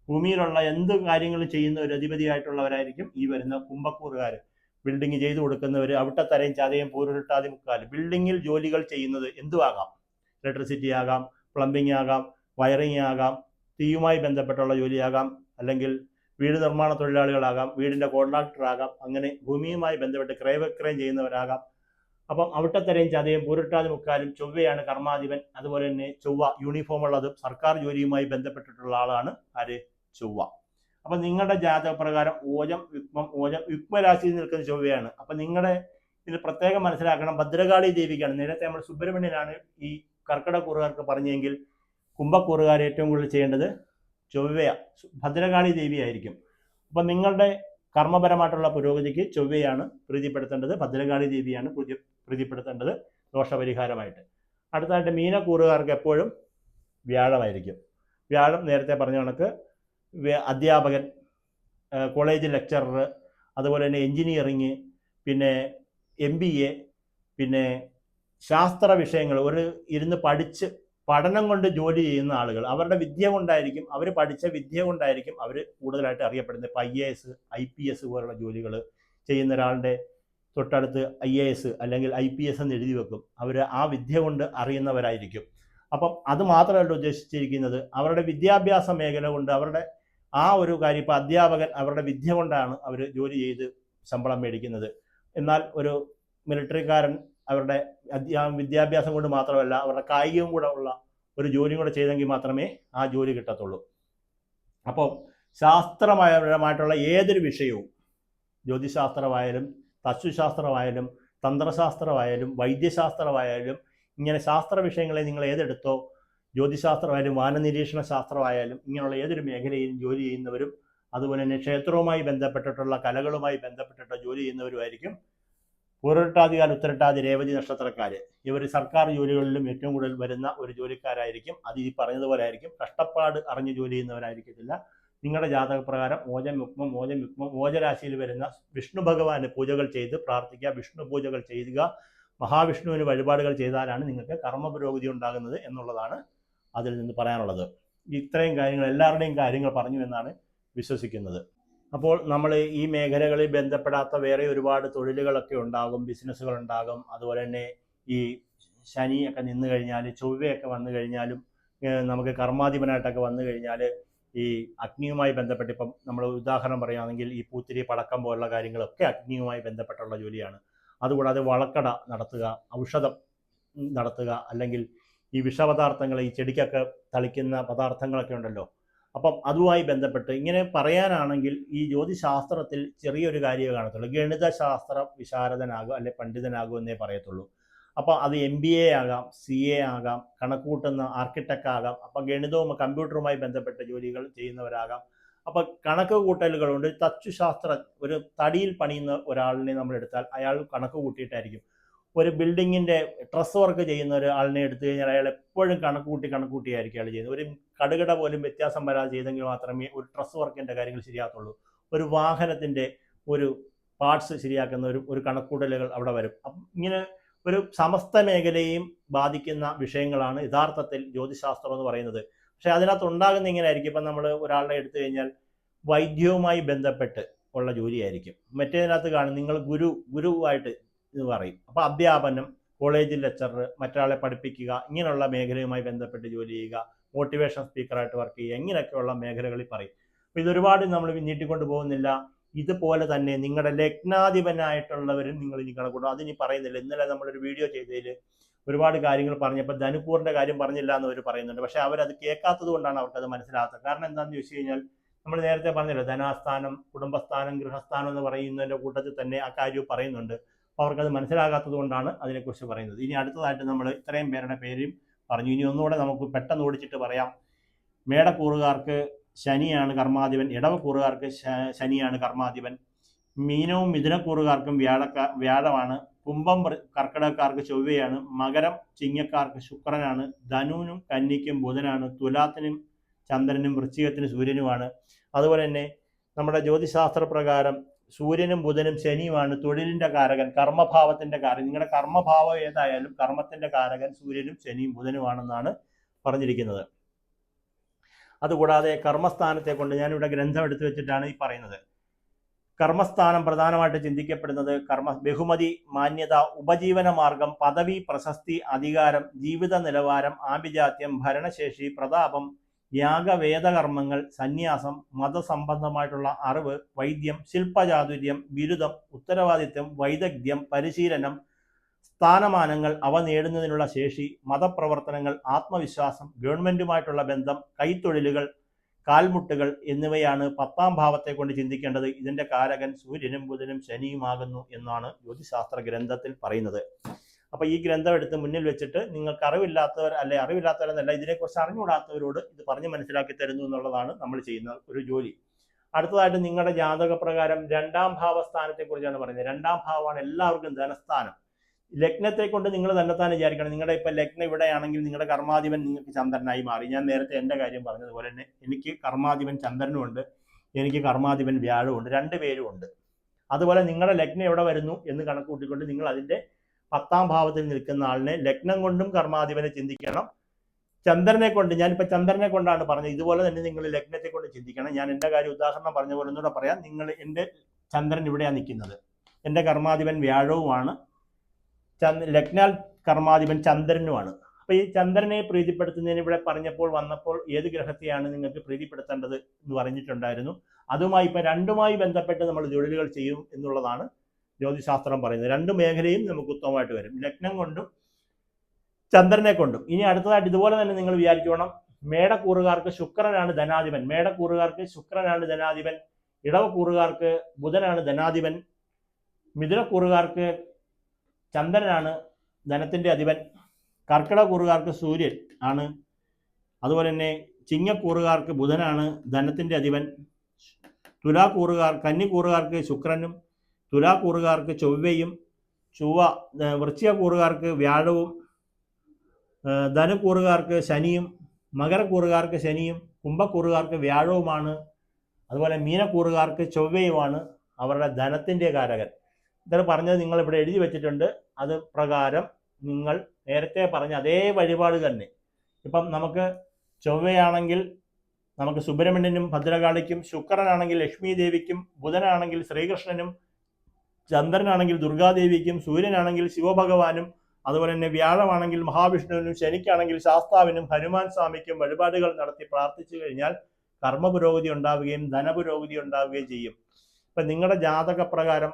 ഭൂമിയിലുള്ള എന്ത് കാര്യങ്ങളും ചെയ്യുന്ന ഒരു അധിപതിയായിട്ടുള്ളവരായിരിക്കും ഈ വരുന്ന കുംഭക്കൂറുകാർ. ബിൽഡിംഗ് ചെയ്തു കൊടുക്കുന്നവർ, അവിട്ടത്തരയും ചതയും പൂരുരുട്ടാതി മുക്കാൽ ബിൽഡിങ്ങിൽ ജോലികൾ ചെയ്യുന്നത് എന്തുമാകാം. ഇലക്ട്രിസിറ്റി ആകാം, പ്ലംബിംഗ് ആകാം, വയറിംഗ് ആകാം, തീയുമായി ബന്ധപ്പെട്ടുള്ള ജോലിയാകാം, അല്ലെങ്കിൽ വീട് നിർമ്മാണ തൊഴിലാളികളാകാം, വീടിൻ്റെ കോൺട്രാക്ടർ ആകാം, അങ്ങനെ ഭൂമിയുമായി ബന്ധപ്പെട്ട് ക്രയവിക്രയം ചെയ്യുന്നവരാകാം. അപ്പം അവിട്ടത്തരയും ചതയും പൂരുട്ടാതി മുക്കാലും ചൊവ്വയാണ് കർമാധിപൻ. അതുപോലെ തന്നെ ചൊവ്വ യൂണിഫോം ഉള്ളതും സർക്കാർ ജോലിയുമായി ബന്ധപ്പെട്ടിട്ടുള്ള ആളാണ് ആര്? ചൊവ്വ. അപ്പം നിങ്ങളുടെ ജാതകപ്രകാരം ഓജം യുഗ്മരാശിയിൽ നിൽക്കുന്ന ചൊവ്വയാണ്. അപ്പം നിങ്ങളുടെ ഇതിൽ പ്രത്യേകം മനസ്സിലാക്കണം, ഭദ്രകാളി ദേവിക്കാണ്. നേരത്തെ നമ്മൾ സുബ്രഹ്മണ്യനാണ് ഈ കർക്കിടകൂറുകാർക്ക് പറഞ്ഞെങ്കിൽ കുംഭക്കൂറുകാർ ഏറ്റവും കൂടുതൽ ചെയ്യേണ്ടത് ഭദ്രകാളി ദേവിയായിരിക്കും. അപ്പം നിങ്ങളുടെ കർമ്മപരമായിട്ടുള്ള പുരോഗതിക്ക് ചൊവ്വയാണ് പ്രീതിപ്പെടുത്തേണ്ടത്, ഭദ്രകാളി ദേവിയാണ് പ്രീതിപ്പെടുത്തേണ്ടത് ദോഷപരിഹാരമായിട്ട്. അടുത്തതായിട്ട് മീനക്കൂറുകാർക്ക് എപ്പോഴും വ്യാഴമായിരിക്കും. വ്യാഴം നേരത്തെ പറഞ്ഞ കണക്ക് അധ്യാപകൻ, കോളേജ് ലെക്ചറർ, അതുപോലെ തന്നെ എൻജിനീയറിങ്, പിന്നെ MBA, പിന്നെ ശാസ്ത്ര വിഷയങ്ങൾ ഇരുന്ന് പഠിച്ച് പഠനം കൊണ്ട് ജോലി ചെയ്യുന്ന ആളുകൾ, അവരുടെ വിദ്യ കൊണ്ടായിരിക്കും, അവർ പഠിച്ച വിദ്യ കൊണ്ടായിരിക്കും അവർ കൂടുതലായിട്ട് അറിയപ്പെടുന്നത്. ഇപ്പോൾ IAS, IPS പോലുള്ള ജോലികൾ ചെയ്യുന്ന ഒരാളുടെ തൊട്ടടുത്ത് IAS അല്ലെങ്കിൽ IPS എന്ന് എഴുതി വെക്കും. അവർ ആ വിദ്യ കൊണ്ട് അറിയുന്നവരായിരിക്കും. അപ്പം അത് മാത്രമല്ല ഉദ്ദേശിച്ചിരിക്കുന്നത്, അവരുടെ വിദ്യാഭ്യാസ മേഖല കൊണ്ട് അവരുടെ ആ ഒരു കാര്യം. ഇപ്പോൾ അധ്യാപകൻ അവരുടെ വിദ്യ കൊണ്ടാണ് അവർ ജോലി ചെയ്ത് ശമ്പളം മേടിക്കുന്നത്. എന്നാൽ ഒരു മിലിറ്ററിക്കാരൻ അവരുടെ വിദ്യാഭ്യാസം കൊണ്ട് മാത്രമല്ല, അവരുടെ കായികവും കൂടെ ഉള്ള ഒരു ജോലിയും കൂടെ ചെയ്തെങ്കിൽ മാത്രമേ ആ ജോലി കിട്ടത്തുള്ളൂ. അപ്പോൾ ശാസ്ത്രപരമായിട്ടുള്ള ഏതൊരു വിഷയവും, ജ്യോതിശാസ്ത്രമായാലും തച്ചുശാസ്ത്രമായാലും തന്ത്രശാസ്ത്രമായാലും വൈദ്യശാസ്ത്രമായാലും, ഇങ്ങനെ ശാസ്ത്ര വിഷയങ്ങളെ നിങ്ങൾ ഏതെടുത്തോ, ജ്യോതിശാസ്ത്രമായാലും വാനനിരീക്ഷണ ശാസ്ത്രമായാലും, ഇങ്ങനെയുള്ള ഏതൊരു മേഖലയിലും ജോലി ചെയ്യുന്നവരും, അതുപോലെ തന്നെ ക്ഷേത്രവുമായി ബന്ധപ്പെട്ടിട്ടുള്ള കലകളുമായി ബന്ധപ്പെട്ടിട്ടുള്ള ജോലി ചെയ്യുന്നവരുമായിരിക്കും പൂരട്ടാതികാൽ ഉത്തരട്ടാതി രേവതി നക്ഷത്രക്കാർ. ഇവർ സർക്കാർ ജോലികളിലും ഏറ്റവും കൂടുതൽ വരുന്ന ഒരു ജോലിക്കാരായിരിക്കും. അത് ഈ പറഞ്ഞതുപോലെ ആയിരിക്കും. കഷ്ടപ്പാട് അറിഞ്ഞ് ജോലി ചെയ്യുന്നവരായിരിക്കത്തില്ല. നിങ്ങളുടെ ജാതകപ്രകാരം മോചരാശിയിൽ വരുന്ന വിഷ്ണു ഭഗവാന് പൂജകൾ ചെയ്ത് പ്രാർത്ഥിക്കുക, വിഷ്ണു പൂജകൾ ചെയ്യുക, മഹാവിഷ്ണുവിന് വഴിപാടുകൾ ചെയ്താലാണ് നിങ്ങൾക്ക് കർമ്മപുരോഗതി ഉണ്ടാകുന്നത് എന്നുള്ളതാണ് അതിൽ നിന്ന് പറയാനുള്ളത്. ഇത്രയും കാര്യങ്ങൾ, എല്ലാവരുടെയും കാര്യങ്ങൾ പറഞ്ഞു എന്നാണ് വിശ്വസിക്കുന്നത്. അപ്പോൾ നമ്മൾ ഈ മേഖലകളിൽ ബന്ധപ്പെടാത്ത വേറെ ഒരുപാട് തൊഴിലുകളൊക്കെ ഉണ്ടാകും, ബിസിനസ്സുകൾ ഉണ്ടാകും. അതുപോലെ തന്നെ ഈ ശനിയൊക്കെ നിന്ന് കഴിഞ്ഞാൽ, ചൊവ്വയൊക്കെ വന്നു കഴിഞ്ഞാലും, നമുക്ക് കർമാധിപനായിട്ടൊക്കെ വന്നു കഴിഞ്ഞാൽ ഈ അഗ്നിയുമായി ബന്ധപ്പെട്ട്, ഇപ്പം നമ്മൾ ഉദാഹരണം പറയുകയാണെങ്കിൽ ഈ പൂത്തിരി, പടക്കം പോലുള്ള കാര്യങ്ങളൊക്കെ അഗ്നിയുമായി ബന്ധപ്പെട്ടുള്ള ജോലിയാണ്. അതുകൂടാതെ വളക്കട നടത്തുക, ഔഷധം നടത്തുക, അല്ലെങ്കിൽ ഈ വിഷപദാർത്ഥങ്ങൾ, ഈ ചെടിക്കൊക്കെ തളിക്കുന്ന പദാർത്ഥങ്ങളൊക്കെ ഉണ്ടല്ലോ, അപ്പം അതുമായി ബന്ധപ്പെട്ട് ഇങ്ങനെ പറയാനാണെങ്കിൽ ഈ ജ്യോതിശാസ്ത്രത്തിൽ ചെറിയൊരു കാര്യമേ കാണത്തുള്ളൂ. ഗണിതശാസ്ത്ര വിശാരദനാകും അല്ലെ പണ്ഡിതനാകും എന്നേ പറയത്തുള്ളൂ. അപ്പോൾ അത് MBA ആകാം, CA ആകാം, കണക്കൂട്ടുന്ന ആർക്കിടെക്റ്റ് ആകാം. അപ്പം ഗണിതവും കമ്പ്യൂട്ടറുമായി ബന്ധപ്പെട്ട ജോലികൾ ചെയ്യുന്നവരാകാം. അപ്പം കണക്ക് കൂട്ടലുകളുണ്ട്. തച്ചുശാസ്ത്ര, ഒരു തടിയിൽ പണിയുന്ന ഒരാളിനെ നമ്മൾ എടുത്താൽ അയാൾ കണക്ക് കൂട്ടിയിട്ടായിരിക്കും. ഒരു ബിൽഡിങ്ങിൻ്റെ ട്രസ് വർക്ക് ചെയ്യുന്ന ഒരാളിനെ എടുത്തു കഴിഞ്ഞാൽ അയാൾ എപ്പോഴും കണക്കൂട്ടിയായിരിക്കും അയാൾ ചെയ്യുന്നത്. ഒരു കടുകട പോലും വ്യത്യാസം വരാതെ ചെയ്തെങ്കിൽ മാത്രമേ ഒരു ട്രസ് വർക്കിൻ്റെ കാര്യങ്ങൾ ശരിയാകത്തുള്ളൂ. ഒരു വാഹനത്തിൻ്റെ ഒരു പാർട്സ് ശരിയാക്കുന്ന ഒരു കണക്കൂട്ടലുകൾ അവിടെ വരും. അപ്പം ഇങ്ങനെ ഒരു സമസ്ത മേഖലയും ബാധിക്കുന്ന വിഷയങ്ങളാണ് യഥാർത്ഥത്തിൽ ജ്യോതിശാസ്ത്രം എന്ന് പറയുന്നത്. പക്ഷെ അതിനകത്ത് ഉണ്ടാകുന്ന ഇങ്ങനെ ആയിരിക്കും. ഇപ്പം നമ്മൾ ഒരാളെ എടുത്തു കഴിഞ്ഞാൽ വൈദ്യവുമായി ബന്ധപ്പെട്ട് ഉള്ള ജോലിയായിരിക്കും. മറ്റേതിനകത്ത് കാണും നിങ്ങൾ ഗുരുവായിട്ട് ഇത് പറയും. അപ്പോൾ അധ്യാപനം, കോളേജിൽ ലെക്ചറർ, മറ്റൊരാളെ പഠിപ്പിക്കുക, ഇങ്ങനെയുള്ള മേഖലയുമായി ബന്ധപ്പെട്ട് ജോലി ചെയ്യുക, മോട്ടിവേഷൻ സ്പീക്കറായിട്ട് വർക്ക് ചെയ്യുക, ഇങ്ങനെയൊക്കെയുള്ള മേഖലകളിൽ പറയും. അപ്പോൾ ഇതൊരുപാട് നമ്മൾ നീട്ടിക്കൊണ്ട് പോകുന്നില്ല. ഇതുപോലെ തന്നെ നിങ്ങളുടെ ലഗ്നാധിപനായിട്ടുള്ളവരും നിങ്ങൾ ഇനി കണക്കൂട്ടും. അതിനി പറയുന്നില്ല. ഇന്നലെ നമ്മളൊരു വീഡിയോ ചെയ്തതിൽ ഒരുപാട് കാര്യങ്ങൾ പറഞ്ഞപ്പോൾ ധനുക്കൂറിൻ്റെ കാര്യം പറഞ്ഞില്ല എന്ന് അവർ പറയുന്നുണ്ട്. പക്ഷേ അവരത് കേൾക്കാത്തത് കൊണ്ടാണ് അവർക്കത് മനസ്സിലാകാത്തത്. കാരണം എന്താണെന്ന് ചോദിച്ചു കഴിഞ്ഞാൽ, നമ്മൾ നേരത്തെ പറഞ്ഞല്ലോ, ധനാസ്ഥാനം, കുടുംബസ്ഥാനം, ഗൃഹസ്ഥാനം എന്ന് പറയുന്നതിൻ്റെ കൂട്ടത്തിൽ തന്നെ ആ കാര്യവും പറയുന്നുണ്ട്. അപ്പോൾ അവർക്കത് മനസ്സിലാകാത്തത് കൊണ്ടാണ് അതിനെക്കുറിച്ച് പറയുന്നത്. ഇനി അടുത്തതായിട്ട് നമ്മൾ ഇത്രയും പേരുടെ പേരും പറഞ്ഞു. ഇനി ഒന്നുകൂടെ നമുക്ക് പെട്ടെന്ന് ഓടിച്ചിട്ട് പറയാം. മേടക്കൂറുകാർക്ക് ശനിയാണ് കർമാധിപൻ, ഇടവക്കൂറുകാർക്ക് ശനിയാണ് കർമാധിപൻ, മീനവും മിഥുനക്കൂറുകാർക്കും വ്യാഴമാണ്, കുംഭം കർക്കിടകക്കാർക്ക് ചൊവ്വയാണ്, മകരം ചിങ്ങക്കാർക്ക് ശുക്രനാണ്, ധനുവിനും കന്നിക്കും ബുധനാണ്, തുലാത്തിനും ചന്ദ്രനും വൃശ്ചികത്തിന് സൂര്യനുമാണ്. അതുപോലെ തന്നെ നമ്മുടെ ജ്യോതിശാസ്ത്ര പ്രകാരം സൂര്യനും ബുധനും ശനിയുമാണ് തൊഴിലിൻ്റെ കാരകൻ, കർമ്മഭാവത്തിൻ്റെ കാരകൻ. നിങ്ങളുടെ കർമ്മഭാവം ഏതായാലും കർമ്മത്തിൻ്റെ കാരകൻ സൂര്യനും ശനിയും ബുധനുമാണെന്നാണ് പറഞ്ഞിരിക്കുന്നത്. അതുകൂടാതെ കർമ്മസ്ഥാനത്തെ കൊണ്ട് ഞാനിവിടെ ഗ്രന്ഥം എടുത്തു വെച്ചിട്ടാണ് ഈ പറയുന്നത്. കർമ്മസ്ഥാനം പ്രധാനമായിട്ട് ചിന്തിക്കപ്പെടുന്നത് ബഹുമതി, മാന്യത, ഉപജീവന മാർഗം, പദവി, പ്രശസ്തി, അധികാരം, ജീവിത നിലവാരം, ആഭിജാത്യം, ഭരണശേഷി, പ്രതാപം, യാഗവേദകർമ്മങ്ങൾ, സന്യാസം, മതസംബന്ധമായിട്ടുള്ള അറിവ്, വൈദ്യം, ശില്പചാതുര്യം, ബിരുദം, ഉത്തരവാദിത്വം, വൈദഗ്ധ്യം, പരിശീലനം, സ്ഥാനമാനങ്ങൾ, അവ നേടുന്നതിനുള്ള ശേഷി, മതപ്രവർത്തനങ്ങൾ, ആത്മവിശ്വാസം, ഗവൺമെന്റുമായിട്ടുള്ള ബന്ധം, കൈത്തൊഴിലുകൾ, കാൽമുട്ടുകൾ എന്നിവയാണ് 10ാം ഭാവത്തെ കൊണ്ട് ചിന്തിക്കേണ്ടത്. ഇതിന്റെ കാരകൻ സൂര്യനും ബുധനും ശനിയുമാകുന്നു എന്നാണ് ജ്യോതിശാസ്ത്ര ഗ്രന്ഥത്തിൽ പറയുന്നത്. അപ്പോൾ ഈ ഗ്രന്ഥം എടുത്ത് മുന്നിൽ വെച്ചിട്ട് നിങ്ങൾക്ക് അറിവില്ലാത്തവരെന്നല്ല, ഇതിനെക്കുറിച്ച് അറിഞ്ഞുകൂടാത്തവരോട് ഇത് പറഞ്ഞ് മനസ്സിലാക്കി തരുന്നു എന്നുള്ളതാണ് നമ്മൾ ചെയ്യുന്ന ഒരു ജോലി. അടുത്തതായിട്ട് നിങ്ങളുടെ ജാതക പ്രകാരം 2ാം ഭാവസ്ഥാനത്തെ കുറിച്ചാണ് പറയുന്നത്. 2ാം ഭാവമാണ് എല്ലാവർക്കും ധനസ്ഥാനം. ലഗ്നത്തെ കൊണ്ട് നിങ്ങൾ തന്നെത്താൻ വിചാരിക്കണം. നിങ്ങളുടെ ഇപ്പം ലഗ്നം ഇവിടെയാണെങ്കിൽ നിങ്ങളുടെ കർമാധിപൻ നിങ്ങൾക്ക് ചന്ദ്രനായി മാറി. ഞാൻ നേരത്തെ എൻ്റെ കാര്യം പറഞ്ഞതുപോലെ തന്നെ എനിക്ക് കർമാധിപൻ ചന്ദ്രനും ഉണ്ട്, എനിക്ക് കർമാധിപൻ വ്യാഴവും ഉണ്ട്, 2 പേരും ഉണ്ട്. അതുപോലെ നിങ്ങളുടെ ലഗ്നം എവിടെ വരുന്നു എന്ന് കണക്ക് കൂട്ടിക്കൊണ്ട് നിങ്ങൾ അതിൻ്റെ 10ാം ഭാവത്തിൽ നിൽക്കുന്ന ആളിനെ ലഗ്നം കൊണ്ടും കർമാധിപനെ ചിന്തിക്കണം. ചന്ദ്രനെ കൊണ്ട്, ഞാനിപ്പോൾ ചന്ദ്രനെ കൊണ്ടാണ് പറഞ്ഞത്, ഇതുപോലെ തന്നെ നിങ്ങൾ ലഗ്നത്തെ കൊണ്ട് ചിന്തിക്കണം. ഞാൻ എൻ്റെ കാര്യം ഉദാഹരണം പറഞ്ഞ പോലെ ഒന്നുകൂടെ പറയാം. എൻ്റെ ചന്ദ്രൻ ഇവിടെയാണ് നിൽക്കുന്നത്, എൻ്റെ കർമാധിപൻ വ്യാഴവുമാണ്, ലഗ്നാൽ കർമാധിപൻ ചന്ദ്രനുമാണ്. അപ്പോൾ ഈ ചന്ദ്രനെ പ്രീതിപ്പെടുത്തുന്നതിന് ഇവിടെ വന്നപ്പോൾ ഏത് ഗ്രഹത്തെയാണ് നിങ്ങൾക്ക് പ്രീതിപ്പെടുത്തേണ്ടത് എന്ന് പറഞ്ഞിട്ടുണ്ടായിരുന്നു. അതുമായി ഇപ്പം രണ്ടുമായി ബന്ധപ്പെട്ട് നമ്മൾ ജോലികൾ ചെയ്യും എന്നുള്ളതാണ് ജ്യോതിശാസ്ത്രം പറയുന്നത്. 2 മേഖലയും നമുക്ക് ഉത്തമമായിട്ട് വരും, ലഗ്നം കൊണ്ടും ചന്ദ്രനെ കൊണ്ടും. ഇനി അടുത്തതായിട്ട് ഇതുപോലെ തന്നെ നിങ്ങൾ വിചാരിച്ചോണം, മേടക്കൂറുകാർക്ക് ശുക്രനാണ് ധനാധിപൻ, മേടക്കൂറുകാർക്ക് ശുക്രനാണ് ധനാധിപൻ, ഇടവക്കൂറുകാർക്ക് ബുധനാണ് ധനാധിപൻ, മിഥുനക്കൂറുകാർക്ക് ചന്ദ്രനാണ് ധനത്തിൻ്റെ അധിപൻ, കർക്കിടകൂറുകാർക്ക് സൂര്യൻ ആണ്, അതുപോലെ തന്നെ ചിങ്ങക്കൂറുകാർക്ക് ബുധനാണ് ധനത്തിൻ്റെ അധിപൻ, കന്നിക്കൂറുകാർക്ക് ശുക്രനും, തുലാക്കൂറുകാർക്ക് ചൊവ്വയും, വൃശ്ചികക്കൂറുകാർക്ക് വ്യാഴവും, ധനുക്കൂറുകാർക്ക് ശനിയും, മകരക്കൂറുകാർക്ക് ശനിയും, കുംഭക്കൂറുകാർക്ക് വ്യാഴവുമാണ്. അതുപോലെ മീനക്കൂറുകാർക്ക് ചൊവ്വയുമാണ് അവരുടെ ധനത്തിൻ്റെ കാരകൻ. ഇതൊക്കെ പറഞ്ഞത് നിങ്ങൾ ഇവിടെ എഴുതി വെച്ചിട്ടുണ്ട്. അത് പ്രകാരം നിങ്ങൾ നേരത്തെ പറഞ്ഞ അതേ വഴിപാട് തന്നെ. ഇപ്പം നമുക്ക് ചൊവ്വയാണെങ്കിൽ നമുക്ക് സുബ്രഹ്മണ്യനും ഭദ്രകാളിക്കും, ശുക്രനാണെങ്കിൽ ലക്ഷ്മി ദേവിക്കും, ബുധനാണെങ്കിൽ ശ്രീകൃഷ്ണനും, ചന്ദ്രനാണെങ്കിൽ ദുർഗാദേവിക്കും, സൂര്യനാണെങ്കിൽ ശിവഭഗവാനും, അതുപോലെ തന്നെ വ്യാഴമാണെങ്കിൽ മഹാവിഷ്ണുവിനും, ശനിക്കാണെങ്കിൽ ശാസ്താവിനും, ഹനുമാൻ സ്വാമിക്കും വഴിപാടുകൾ നടത്തി പ്രാർത്ഥിച്ചു കഴിഞ്ഞാൽ കർമ്മപുരോഗതി ഉണ്ടാവുകയും ധനപുരോഗതി ഉണ്ടാവുകയും ചെയ്യും. ഇപ്പം നിങ്ങളുടെ ജാതകപ്രകാരം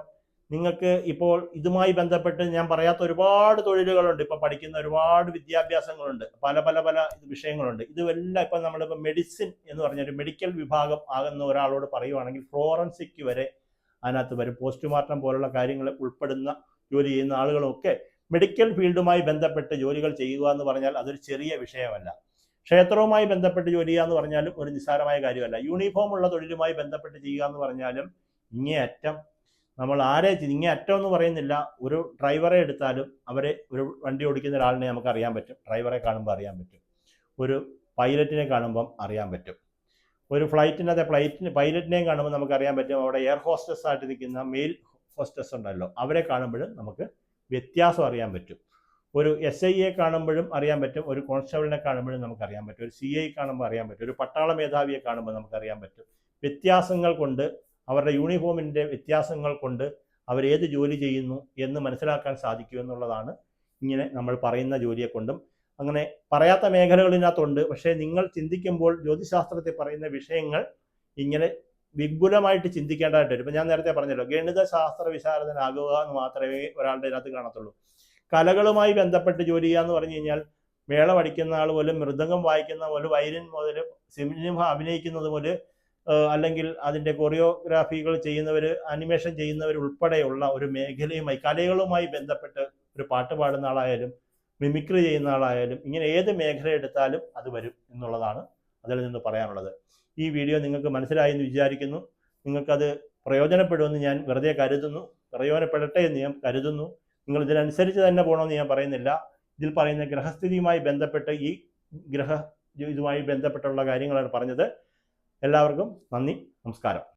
നിങ്ങൾക്ക് ഇപ്പോൾ ഇതുമായി ബന്ധപ്പെട്ട് ഞാൻ പറയാത്ത ഒരുപാട് തൊഴിലുകളുണ്ട്, ഇപ്പം പഠിക്കുന്ന ഒരുപാട് വിദ്യാഭ്യാസങ്ങളുണ്ട്, പല പല പല വിഷയങ്ങളുണ്ട്. ഇതുമെല്ലാം ഇപ്പം നമ്മളിപ്പോൾ മെഡിസിൻ എന്ന് പറഞ്ഞൊരു മെഡിക്കൽ വിഭാഗം ആകുന്ന ഒരാളോട് പറയുവാണെങ്കിൽ ഫോറൻസിക് വരെ അതിനകത്ത് വരും. പോസ്റ്റ്മോർട്ടം പോലുള്ള കാര്യങ്ങൾ ഉൾപ്പെടുന്ന ജോലി ചെയ്യുന്ന ആളുകളൊക്കെ മെഡിക്കൽ ഫീൽഡുമായി ബന്ധപ്പെട്ട് ജോലികൾ ചെയ്യുക എന്ന് പറഞ്ഞാൽ അതൊരു ചെറിയ വിഷയമല്ല. ക്ഷേത്രവുമായി ബന്ധപ്പെട്ട് ജോലി ചെയ്യുക എന്ന് പറഞ്ഞാലും ഒരു നിസ്സാരമായ കാര്യമല്ല. യൂണിഫോം ഉള്ള തൊഴിലുമായി ബന്ധപ്പെട്ട് ചെയ്യുക എന്ന് പറഞ്ഞാലും ഇങ്ങേയറ്റം നമ്മൾ ഇങ്ങേയറ്റം എന്ന് പറയുന്നില്ല, ഒരു ഡ്രൈവറെ എടുത്താലും അവരെ, ഒരു വണ്ടി ഓടിക്കുന്ന ഒരാളിനെ നമുക്ക് അറിയാൻ പറ്റും, ഡ്രൈവറെ കാണുമ്പോൾ അറിയാൻ പറ്റും, ഒരു പൈലറ്റിനെ കാണുമ്പം അറിയാൻ പറ്റും, ഒരു പൈലറ്റിനെയും കാണുമ്പോൾ നമുക്ക് അറിയാൻ പറ്റും. അവിടെ എയർ ഹോസ്റ്റസ് ആയിട്ട് നിൽക്കുന്ന മെയിൽ ഹോസ്റ്റസ് ഉണ്ടല്ലോ, അവരെ കാണുമ്പോഴും നമുക്ക് വ്യത്യാസം അറിയാൻ പറ്റും. ഒരു SIയെ കാണുമ്പോഴും അറിയാൻ പറ്റും, ഒരു കോൺസ്റ്റബിളിനെ കാണുമ്പോഴും നമുക്കറിയാൻ പറ്റും, ഒരു CI കാണുമ്പോൾ അറിയാൻ പറ്റും, ഒരു പട്ടാള മേധാവിയെ കാണുമ്പോൾ നമുക്കറിയാൻ പറ്റും. വ്യത്യാസങ്ങൾ കൊണ്ട്, അവരുടെ യൂണിഫോമിൻ്റെ വ്യത്യാസങ്ങൾ കൊണ്ട് അവരേത് ജോലി ചെയ്യുന്നു എന്ന് മനസ്സിലാക്കാൻ സാധിക്കും എന്നുള്ളതാണ് ഇങ്ങനെ നമ്മൾ പറയുന്ന ജോലിയെ കൊണ്ടും. അങ്ങനെ പറയാത്ത മേഖലകളിനകത്തുണ്ട്. പക്ഷേ നിങ്ങൾ ചിന്തിക്കുമ്പോൾ ജ്യോതിശാസ്ത്രത്തിൽ പറയുന്ന വിഷയങ്ങൾ ഇങ്ങനെ വിപുലമായിട്ട് ചിന്തിക്കേണ്ടതായിട്ട് വരും. ഇപ്പം ഞാൻ നേരത്തെ പറഞ്ഞല്ലോ, ഗണിതശാസ്ത്ര വിശാരദനാകുക എന്ന് മാത്രമേ ഒരാളുടെ ഇതിനകത്ത് കാണത്തുള്ളൂ. കലകളുമായി ബന്ധപ്പെട്ട് ജോലി ചെയ്യുക എന്ന് പറഞ്ഞു കഴിഞ്ഞാൽ മേള പഠിക്കുന്ന ആൾ പോലും, മൃദംഗം വായിക്കുന്ന പോലെ, വയലിൻ മുതൽ സിനിമ അഭിനയിക്കുന്നത് പോലെ, അല്ലെങ്കിൽ അതിൻ്റെ കൊറിയോഗ്രാഫികൾ ചെയ്യുന്നവർ, അനിമേഷൻ ചെയ്യുന്നവർ ഉൾപ്പെടെയുള്ള ഒരു മേഖലയുമായി, കലകളുമായി ബന്ധപ്പെട്ട് ഒരു പാട്ട് പാടുന്ന ആളായാലും മിമിക്രി ചെയ്യുന്ന ആളായാലും ഇങ്ങനെ ഏത് മേഖല എടുത്താലും അത് വരും എന്നുള്ളതാണ് അതിൽ നിന്ന് പറയാനുള്ളത്. ഈ വീഡിയോ നിങ്ങൾക്ക് മനസ്സിലായി എന്ന് വിചാരിക്കുന്നു. നിങ്ങൾക്കത് പ്രയോജനപ്പെടുമെന്ന് ഞാൻ വെറുതെ കരുതുന്നു, പ്രയോജനപ്പെടട്ടെ എന്ന് ഞാൻ കരുതുന്നു. നിങ്ങൾ ഇതിനനുസരിച്ച് തന്നെ പോകണമെന്ന് ഞാൻ പറയുന്നില്ല. ഇതിൽ പറയുന്ന ഗ്രഹസ്ഥിതിയുമായി ബന്ധപ്പെട്ട് ഇതുമായി ബന്ധപ്പെട്ടുള്ള കാര്യങ്ങളാണ് പറഞ്ഞത്. എല്ലാവർക്കും നന്ദി, നമസ്കാരം.